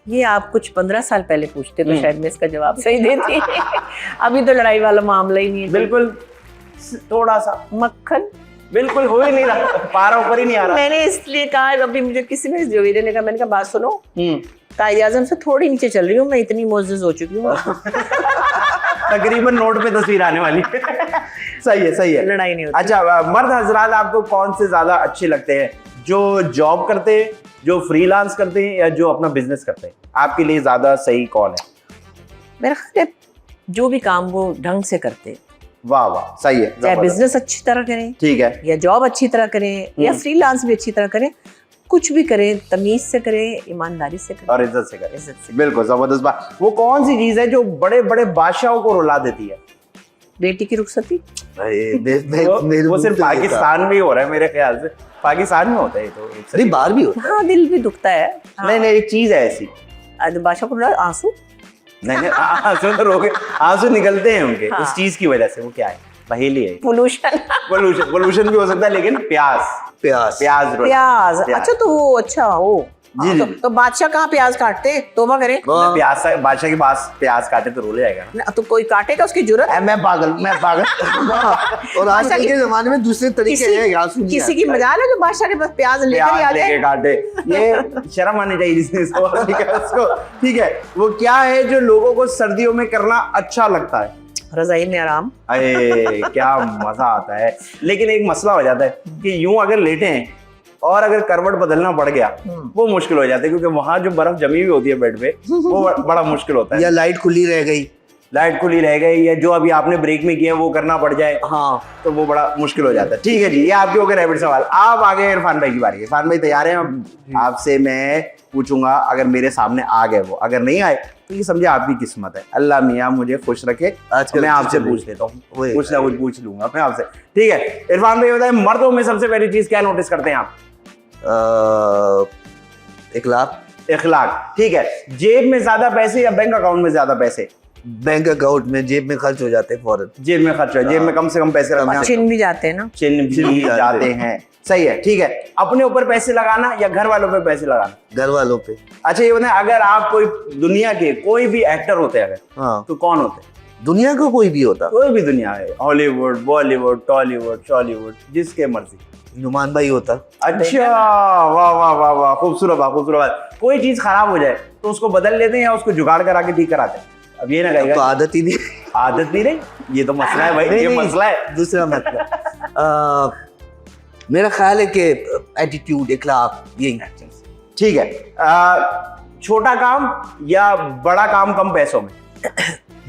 S2: ये आप कुछ 15 साल पहले पूछते तो शायद मैं इसका जवाब सही देती। अभी तो लड़ाई वाला मामला ही नहीं है।
S1: बिल्कुल, थोड़ा सा
S2: मक्खन
S1: बिल्कुल हो ही नहीं रहा, पारा ऊपर ही नहीं आ रहा।
S2: मैंने इसलिए कहा, अभी मुझे किसी ने जोवीरे ने कहा, मैंने कहा बात सुनो, कायदे आज़म से थोड़ी नीचे चल रही हूँ, मैं इतनी मोअज़्ज़ज़ हो चुकी हूँ।
S1: तकरीबन नोट पे तस्वीर आने वाली। सही है,
S2: लड़ाई नहीं होती।
S1: अच्छा, मर्द हजरात आपको कौन से ज्यादा अच्छे लगते हैं, जो जॉब करते हैं, जो फ्रीलांस करते हैं, या जो अपना बिजनेस करते हैं? आपके लिए ज्यादा सही कौन है?
S2: मेरा ख्याल है जो भी काम वो ढंग से करते,
S1: वाह वाह, सही है।
S2: चाहे बिजनेस अच्छी तरह करें,
S1: ठीक है,
S2: या जॉब अच्छी तरह करें, या फ्रीलांस भी अच्छी तरह करें, कुछ भी करें तमीज से करें, ईमानदारी से करें और
S1: इज्जत से करें। बिल्कुल जबरदस्त बात। वो कौन सी चीज है जो बड़े बड़े बादशाहों को रुला देती है?
S2: बेटी की रुखसती।
S1: वो सिर्फ पाकिस्तान में ही हो रहा है मेरे ख्याल से, पाकिस्तान में होता है तो,
S3: बाहर भी होता है।
S2: हाँ, दिल भी दुखता है।
S1: नहीं एक चीज है ऐसी,
S2: बादशाह को रुला, आंसू
S1: नहीं आंसू तो रोके, आंसू निकलते हैं उनके उस चीज की वजह से। वो क्या है? पहेली है। पोल्यूशन भी हो सकता है, लेकिन प्याज।
S2: अच्छा तो वो अच्छा हो जी। तो बादशाह कहाँ प्याज काटते, तोबा करे।
S1: बादशाह के पास प्याज काटे तो रोले जाएगा ना।
S2: तो कोई काटेगा, उसकी जरूरत है।
S3: मैं पागल और आजकल के जमाने में दूसरे तरीके हैं,
S2: किसी की मजाल है जो बादशाह के पास प्याज लेकर आ जाए,
S1: काटे। ये शर्म आनी चाहिए जिसने इसको। ठीक है, वो क्या है जो लोगों को सर्दियों में करना अच्छा लगता है?
S2: रज़ाई में आराम।
S1: अरे क्या मजा आता है, लेकिन एक मसला हो जाता है कि यूं अगर लेटे हैं और अगर करवट बदलना पड़ गया वो मुश्किल हो जाता है, क्योंकि वहां जो बर्फ जमी हुई होती है बेड पे, वो बड़ा मुश्किल होता है।
S3: या लाइट खुली रह गई, या जो अभी आपने ब्रेक में किया वो करना पड़ जाए, हाँ, तो वो बड़ा मुश्किल हो जाता है। ठीक है जी, ये आपके हो गए रैपिड सवाल। आप आगे इरफान भाई की बारी। इरफान भाई तैयार हैं? आपसे मैं पूछूंगा, अगर मेरे सामने आ गए वो, अगर नहीं आए तो ये समझे आपकी किस्मत है। अल्लाह मियाँ मुझे खुश रखे। मैं आपसे पूछ लेता हूँ, कुछ ना कुछ पूछ लूंगा मैं आपसे। ठीक है, इरफान भाई बताए, मर्दों में सबसे पहली चीज क्या नोटिस करते हैं आप? इखलाक। ठीक है, जेब में ज्यादा पैसे या बैंक अकाउंट में ज्यादा पैसे? बैंक अकाउंट में, जेब में खर्च हो जाते हैं फौरन।
S1: जेब में खर्च हो, जेब में कम से कम पैसे रखना।
S2: छिन भी जाते हैं ना,
S1: छिन भी जाते हैं। सही है। ठीक है, अपने ऊपर पैसे लगाना या घर वालों पे पैसे लगाना?
S3: घर वालों पे।
S1: अच्छा ये बताएं, अगर आप कोई दुनिया के कोई भी एक्टर होते अगर, हाँ, तो कौन होते?
S3: दुनिया का कोई भी होता,
S1: कोई भी दुनिया है, हॉलीवुड, बॉलीवुड, टॉलीवुड, शॉलीवुड, जिसके मर्जी।
S3: नुमान भाई होता।
S1: अच्छा, वाह वाह वाह वाह, खूबसूरत बात, खूबसूरत बात। कोई चीज खराब हो जाए तो उसको बदल लेते हैं या उसको जुगाड़ करा के ठीक कराते हैं? अब ये ना
S3: तो
S1: कहेगा
S3: आदत ही नहीं।
S1: आदत नहीं रही, ये तो मसला है भाई, ये
S3: नहीं,
S1: मसला है।
S3: दूसरा मतलब मेरा ख्याल है कि एटीट्यूड, इखलाक, यही।
S1: ठीक है, छोटा काम या बड़ा काम कम पैसों में?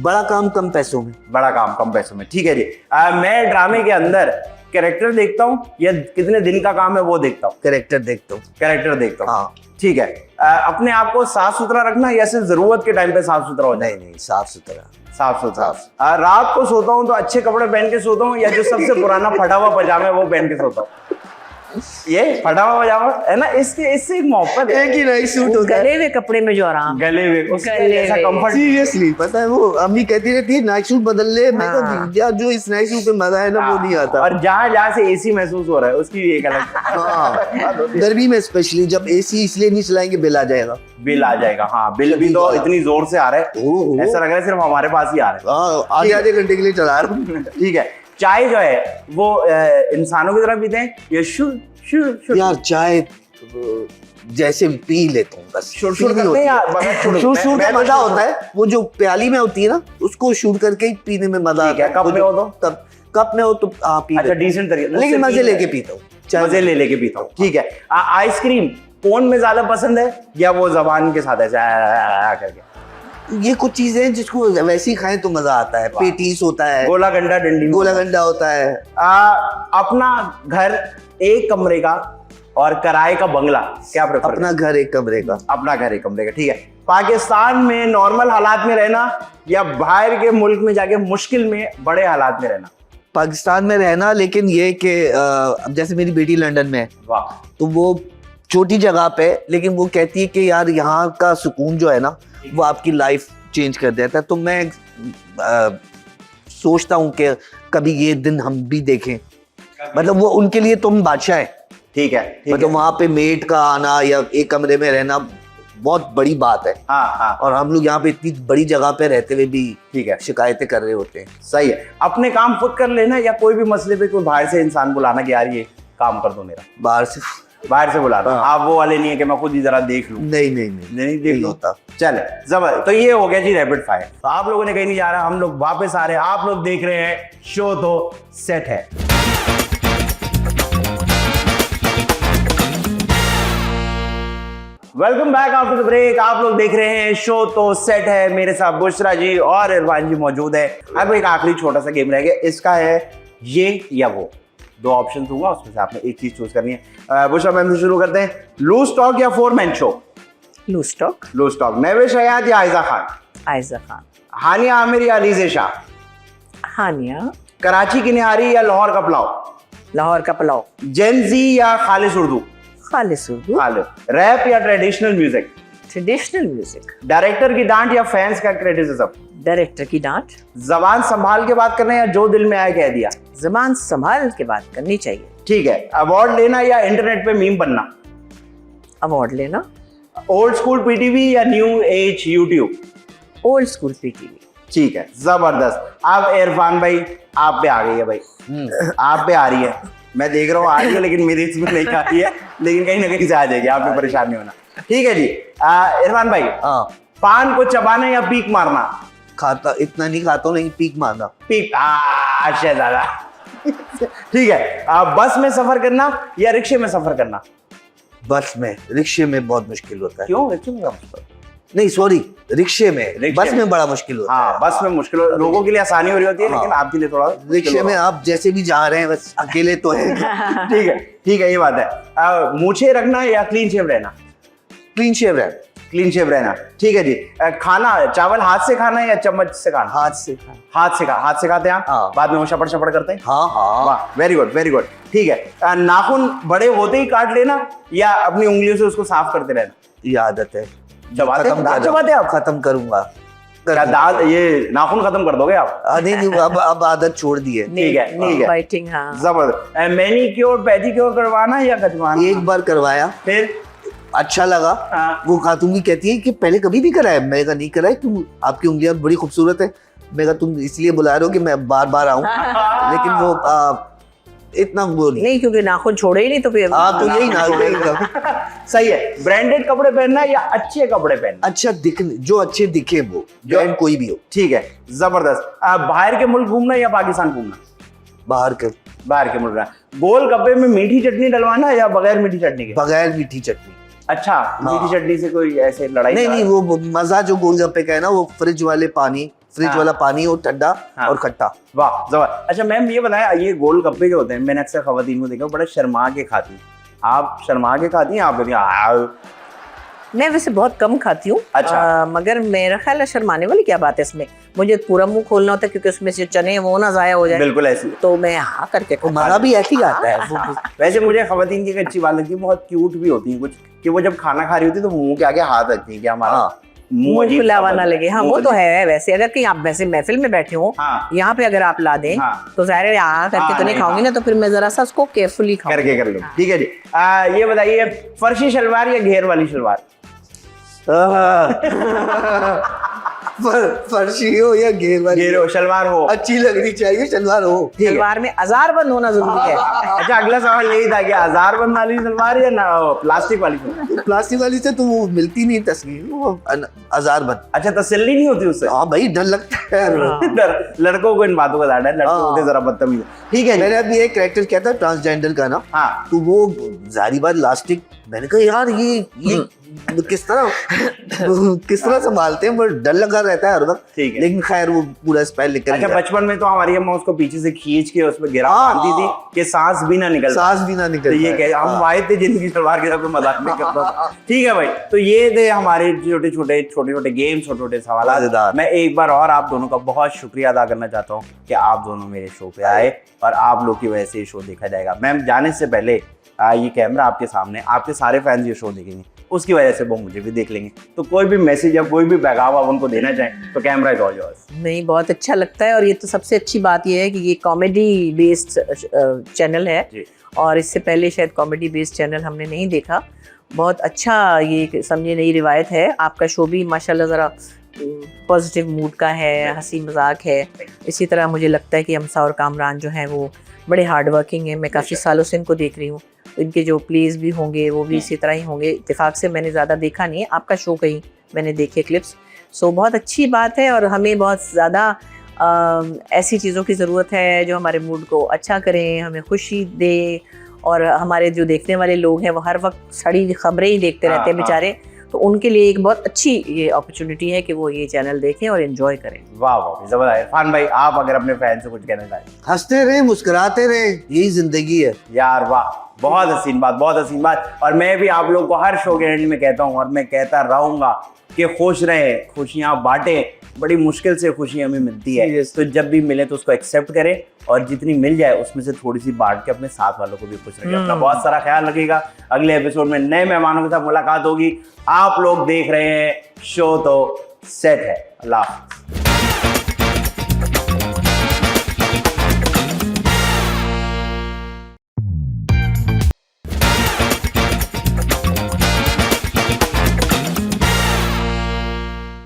S3: बड़ा काम कम पैसों में।
S1: बड़ा काम कम पैसों में, ठीक है जी। मैं ड्रामे के अंदर कैरेक्टर देखता हूँ या कितने दिन का काम है वो देखता हूँ?
S3: कैरेक्टर देखता हूँ।
S1: कैरेक्टर देखता हूँ,
S3: हाँ।
S1: ठीक है। अपने आप को साफ सुथरा रखना या सिर्फ जरूरत के टाइम पे साफ सुथरा हो जाए?
S3: नहीं, साफ सुथरा।
S1: साफ सुथरा। रात को सोता हूँ तो अच्छे कपड़े पहन के सोता हूँ या जो सबसे पुराना फटा हुआ पजामा है वो पहन के सोता हूँ? ये फटा हुआ पजामा है ना, इससे एक मोहब्बत है।
S3: एक ही नाइट सूट होता है,
S2: गले हुए कपड़े में जो आराम,
S1: गले हुए उसका
S2: गले
S1: ऐसा
S2: हुए।
S1: कंफर्ट।
S3: सीरियसली पता है, वो अम्मी कहती रहती है नाइट सूट बदल ले। मैं
S2: हाँ।
S3: कहा यार जो इस नाइट सूट पे मजा है ना वो नहीं आता।
S1: और जहाँ से एसी महसूस हो रहा है उसकी भी एक अलग
S3: हाँ, गर्मी में स्पेशली जब एसी इसलिए नहीं चलाएंगे बिल आ जाएगा।
S1: बिल आ जाएगा। हाँ, बिल भी तो इतनी जोर से आ रहा है,
S3: ओहो।
S1: ऐसा लग रहा है सिर्फ हमारे पास ही आ रहा
S3: हाँ, आधे घंटे के लिए चला रहा हूँ।
S1: है। ठीक है, चाय जो है वो इंसानों की तरह पीते हैं या शुर शुर शुर?
S3: यार चाय जैसे पी लेता हूँ बस।
S1: शुर शुर करते हैं या
S3: शुर शुर का मजा होता है, वो जो प्याली में होती है ना उसको शुर करके ही पीने में मजा
S1: ठीक है,
S3: आता है।
S1: कप में हो तो?
S3: तब कप में हो तो आप पी
S1: अच्छा,
S3: लेते हैं।
S1: डिसेंट तरीके,
S3: लेकिन मजे लेके पीता हूँ,
S1: मजे ले लेके पीता हूँ। ठीक है, आइसक्रीम कोन में ज्यादा पसंद है या वो जबान के साथ ऐसे करके?
S3: ये कुछ चीजें हैं जिसको वैसे ही खाएं तो मजा आता है। पेटीज होता है,
S1: गोला गंडा डंडी,
S3: गोला गंडा होता है।
S1: अपना घर एक कमरे का और किराए का बंगला, क्या प्रेफर?
S3: अपना घर एक कमरे का।
S1: अपना घर एक कमरे का, ठीक है। पाकिस्तान में नॉर्मल हालात में रहना या बाहर के मुल्क में जाके मुश्किल में बड़े हालात में रहना?
S3: पाकिस्तान में रहना, लेकिन ये कि अब जैसे मेरी बेटी लंदन में है
S1: वाह,
S3: तो वो छोटी जगह पे, लेकिन वो कहती है कि यार यहाँ का सुकून जो है ना वो आपकी लाइफ चेंज कर देता है। तो मैं सोचता हूँ कि कभी ये दिन हम भी देखें। मतलब वो उनके लिए तुम बादशाह है।
S1: ठीक है, ठीक
S3: मतलब
S1: है।
S3: वहाँ पे मेड का आना या एक कमरे में रहना बहुत बड़ी बात है।
S1: हाँ हाँ,
S3: और हम लोग यहाँ पे इतनी बड़ी जगह पे रहते हुए भी
S1: ठीक है,
S3: शिकायतें कर रहे होते हैं।
S1: सही है। अपने काम खुद कर लेना या कोई भी मसले पे कोई बाहर से इंसान बुलाना कि यार ये काम कर दो मेरा? बाहर से बुलाना।
S3: हाँ।
S1: आप वो वाले नहीं है कि मैं खुद ही जरा देख लूं?
S3: नहीं
S1: देख लो
S3: होता।
S1: चले, जबरदस्त। तो ये हो गया जी रैपिड फायर। तो आप लोगों ने कहीं नहीं जा रहा, हम लोग वापस आ रहे हैं। आप लोग देख रहे हैं शो तो सेट है। Welcome back after the break. आप लोग देख रहे हैं शो तो सेट है। मेरे साथ बुशरा जी और इरफान जी मौजूद है। अब एक आखिरी छोटा सा गेम रह गया, इसका है ये या वो। दो ऑप्शन दूंगा, उसमें से आपने एक चीज चूज करनी है। बुशरा मैम से शुरू करते हैं। लूज टॉक या 4 man show?
S2: Loose talk.
S1: Loose talk. Mahwish Hayat या आयजा खान?
S2: आयजा खान।
S1: हानिया आमिर या अलीज़े शाह?
S2: हानिया।
S1: कराची की निहारी या लाहौर का पुलाव?
S2: लाहौर का पुलाव।
S1: जेनजी या खालिस उर्दू?
S2: खालिस उर्दू।
S1: खालिस। रैप या traditional music?
S2: Traditional music.
S1: Director की डांट या फैंस का क्रिटिसिज्म?
S2: डायरेक्टर की डांट।
S1: जबान संभाल के बात करना या जो दिल में आए कह दिया?
S2: जबान संभाल के बात करनी चाहिए।
S1: ठीक है। अवार्ड लेना या इंटरनेट पे मीम बनना?
S2: अवार्ड लेना।
S1: ओल्ड स्कूल पीटीवी या new age YouTube?
S2: Old school PTV.
S1: ठीक है, जबरदस्त। अब इरफान भाई आप पे आ गई है भाई, आप पे आ रही है। मैं देख रहा हूँ आ रही है लेकिन मेरी इसमें नहीं आ रही है, लेकिन कहीं ना कहीं से आ जाएगी, आप पे परेशान नहीं होना। ठीक है जी। इरफान भाई,
S3: हाँ,
S1: पान को चबाना या पीक मारना?
S3: खाता इतना नहीं खाता हूँ, लेकिन पीक मारना।
S1: पीक। शहजादा। ठीक है। बस में सफर करना या रिक्शे में सफर करना?
S3: बस में। रिक्शे में बहुत मुश्किल होता है।
S1: क्यों? रिक्शे में
S3: नहीं सॉरी, रिक्शे में। बस में बड़ा मुश्किल होता है।
S1: हाँ, बस में मुश्किल लोगों के लिए आसानी हो रही होती है, लेकिन आपके लिए थोड़ा
S3: रिक्शे में आप जैसे भी जा रहे हैं बस अकेले तो है।
S1: ठीक है, ठीक है, ये बात है। मूछें रखना या क्लीन शेव रहना?
S3: क्लीन शेव रहना।
S1: क्लीन शेव रहना। ठीक है जी। खाना चावल हाथ से खाना या चम्मच से खाना?
S3: हाथ से।
S1: हाथ से खाते हैं आप?
S3: हाँ।
S1: बाद में वो शपड़ शपड़ करते हैं?
S3: हाँ हाँ।
S1: वाह, वेरी गुड वेरी गुड। ठीक है। नाखून बड़े होते ही काट लेना या अपनी उंगलियों से उसको साफ करते रहना?
S3: ये आदत है।
S1: चबाते आप?
S3: खत्म करूंगा।
S1: क्या दांत, ये नाखून खत्म कर दोगे आप?
S3: नहीं, अब आदत छोड़ दी है।
S1: ठीक है, ठीक है।
S2: बाइटिंग। हाँ।
S1: जबरदस्त। मैनीक्योर पेडिक्योर करवाना या कटवाना?
S3: एक बार करवाया,
S1: फिर
S3: अच्छा लगा।
S1: हाँ।
S3: वो खातून भी कहती है कि पहले कभी नहीं कराया। मैंने कहा नहीं कराया, क्यों? आपकी उंगलियां बड़ी खूबसूरत है। मैं कहा तुम इसलिए बुला रहे हो कि मैं बार बार आऊं, लेकिन वो इतना वो
S2: नहीं, क्योंकि नाखून छोड़े ही नहीं तो फिर
S3: तो यही ना
S1: सही है, ब्रांडेड कपड़े पहनना या अच्छे कपड़े पहनना?
S3: अच्छा दिखने, जो अच्छे दिखे वो ब्रांड कोई भी हो।
S1: ठीक है, जबरदस्त। बाहर के मुल्क घूमना या पाकिस्तान घूमना?
S3: बाहर के
S1: मुल्क का। गोल गप्पे में मीठी चटनी डलवाना या बगैर मीठी चटनी के?
S3: बगैर मीठी चटनी।
S1: अच्छा, मीठी चटनी से कोई ऐसे लड़ाई?
S3: नहीं, वो मजा जो गोलगप्पे का है ना, वो फ्रिज वाला पानी और ठंडा और खट्टा।
S1: वाह जबर। अच्छा मैम ये बताया, ये गोलगप्पे जो होते हैं, मैंने अक्सर खवातीन को देखा बड़ा शर्मा के खाती हैं, आप शर्मा के खाती हैं? आप
S2: मैं वैसे बहुत कम खाती हूँ।
S1: अच्छा।
S2: मगर मेरा ख्याल है शर्माने वाली क्या बात है इसमें, मुझे पूरा मुंह खोलना होता है क्योंकि उसमें से चने वो ना जाया हो जाए।
S1: बिल्कुल ऐसी,
S2: तो मैं हाँ करके
S3: हमारा भी ऐसे ही आता है।
S1: वैसे मुझे खवातीन की एक अच्छी बात लगती है, बहुत क्यूट भी होती है कुछ, कि वो जब खाना खा रही होती है तो मुंह के आगे हाथ रखती है कि हमारा
S2: मुंह खुलावा ना लगे। हाँ वो तो है। वैसे अगर कहीं आप वैसे महफिल में बैठे हो, यहाँ पे अगर आप ला दें तो ज़ाहिर है यहाँ करके तो नहीं खाऊंगी ना, तो फिर मैं जरा सा उसको केयरफुली
S1: करके कर लो। ठीक है जी। ये बताइए, फर्शी शलवार या घेर वाली शलवार?
S3: फर्शी हो या घेर वाली,
S1: घेर हो, शलवार हो,
S3: अच्छी लगनी चाहिए, शलवार हो।
S2: शलवार में अज़ार बंद होना जरूरी है।
S1: अच्छा अगला सवाल यही था कि हजार बंद वाली सलवार या ना प्लास्टिक वाली सलवार?
S3: प्लास्टिक वाली से तो वो मिलती नहीं तस्वीर, वो हजार बंद।
S1: अच्छा तसल्ली नहीं होती उससे?
S3: हाँ भाई, डर लगता है।
S1: लड़कों को इन बातों का डर है, लड़के होते जरा बदतमीज। ठीक है,
S3: मैंने अभी एक कैरेक्टर किया था ट्रांसजेंडर का ना,
S1: हाँ,
S3: तो वो जारी बात लास्टिक, मैंने कहा यार ये किस तरह संभालते हैं, बट डर लगा रहता है हर वक्त।
S1: ठीक है,
S3: लेकिन खैर वो पूरा स्पेल निकल
S1: अच्छा
S3: गया।
S1: बचपन में तो हमारी अम्मा उसको पीछे से खींच के उसमें गिरा
S3: हाँ,
S1: बांधती थी कि सांस भी ना निकल,
S3: सांस भी ना निकल।
S1: तो ये कह हम वाहिद थे जिनकी सलवार के साथ मजाक नहीं करता था। ठीक है भाई, तो ये थे हमारे छोटे छोटे गेम्स, छोटे छोटे सवाल। मैं एक बार और आप दोनों का बहुत शुक्रिया अदा करना चाहता हूँ कि आप दोनों मेरे शो पे आए और आप लोग की वजह से ये शो देखा जाएगा। मैम जाने से पहले ये कैमरा आपके सामने, आपके सारे फैंस ये शो देखेंगे, उसकी वजह से वो मुझे भी देख लेंगे, तो कोई भी मैसेज या कोई भी पैगाम आप उनको देना चाहें तो कैमरा इज ऑल योर्स।
S2: नहीं, बहुत अच्छा लगता है और ये तो सबसे अच्छी बात ये है कि ये कॉमेडी बेस्ड चैनल है और इससे पहले शायद कॉमेडी बेस्ड चैनल हमने नहीं देखा। बहुत अच्छा ये समझे नई रिवायत है। आपका शो भी माशाल्लाह ज़रा पॉजिटिव मूड का है, हंसी मजाक है। इसी तरह मुझे लगता है कि हमसा और कामरान जो हैं वो बड़े हार्ड वर्किंग हैं। मैं काफ़ी सालों से इनको देख रही हूँ, इनके जो प्लेज भी होंगे वो भी इसी तरह ही होंगे। इत्तेफाक से मैंने ज़्यादा देखा नहीं है, आपका शो कहीं मैंने देखे क्लिप्स। सो बहुत अच्छी बात है और हमें बहुत ज़्यादा ऐसी चीज़ों की ज़रूरत है जो हमारे मूड को अच्छा करें, हमें खुशी दे। और हमारे जो देखने वाले लोग हैं वो हर वक्त सड़ी खबरें ही देखते रहते हैं बेचारे, तो उनके लिए एक बहुत अच्छी ये अपॉर्चुनिटी है कि वो ये चैनल देखें और एंजॉय करें।
S1: वाह वाह, जबरदस्त। इरफान भाई, आप अगर अपने फैन से कुछ कहना चाहें?
S3: हंसते रहे, मुस्कुराते रहे, यही जिंदगी है
S1: यार। वाह, बहुत हसीन बात, बहुत हसीन बात। और मैं भी आप लोगों को हर शो के एंड में कहता हूँ और मैं कहता रहूँगा कि खुश रहे, खुशियाँ बांटें। बड़ी मुश्किल से खुशी हमें मिलती है, तो जब भी मिले तो उसको एक्सेप्ट करें और जितनी मिल जाए उसमें से थोड़ी सी बांट के अपने साथ वालों को भी खुश रखें। अपना बहुत सारा ख्याल रखिएगा। अगले एपिसोड में नए मेहमानों के साथ मुलाकात होगी। आप लोग देख रहे हैं शो तो सेट है। अल्लाह हाफ़िज़।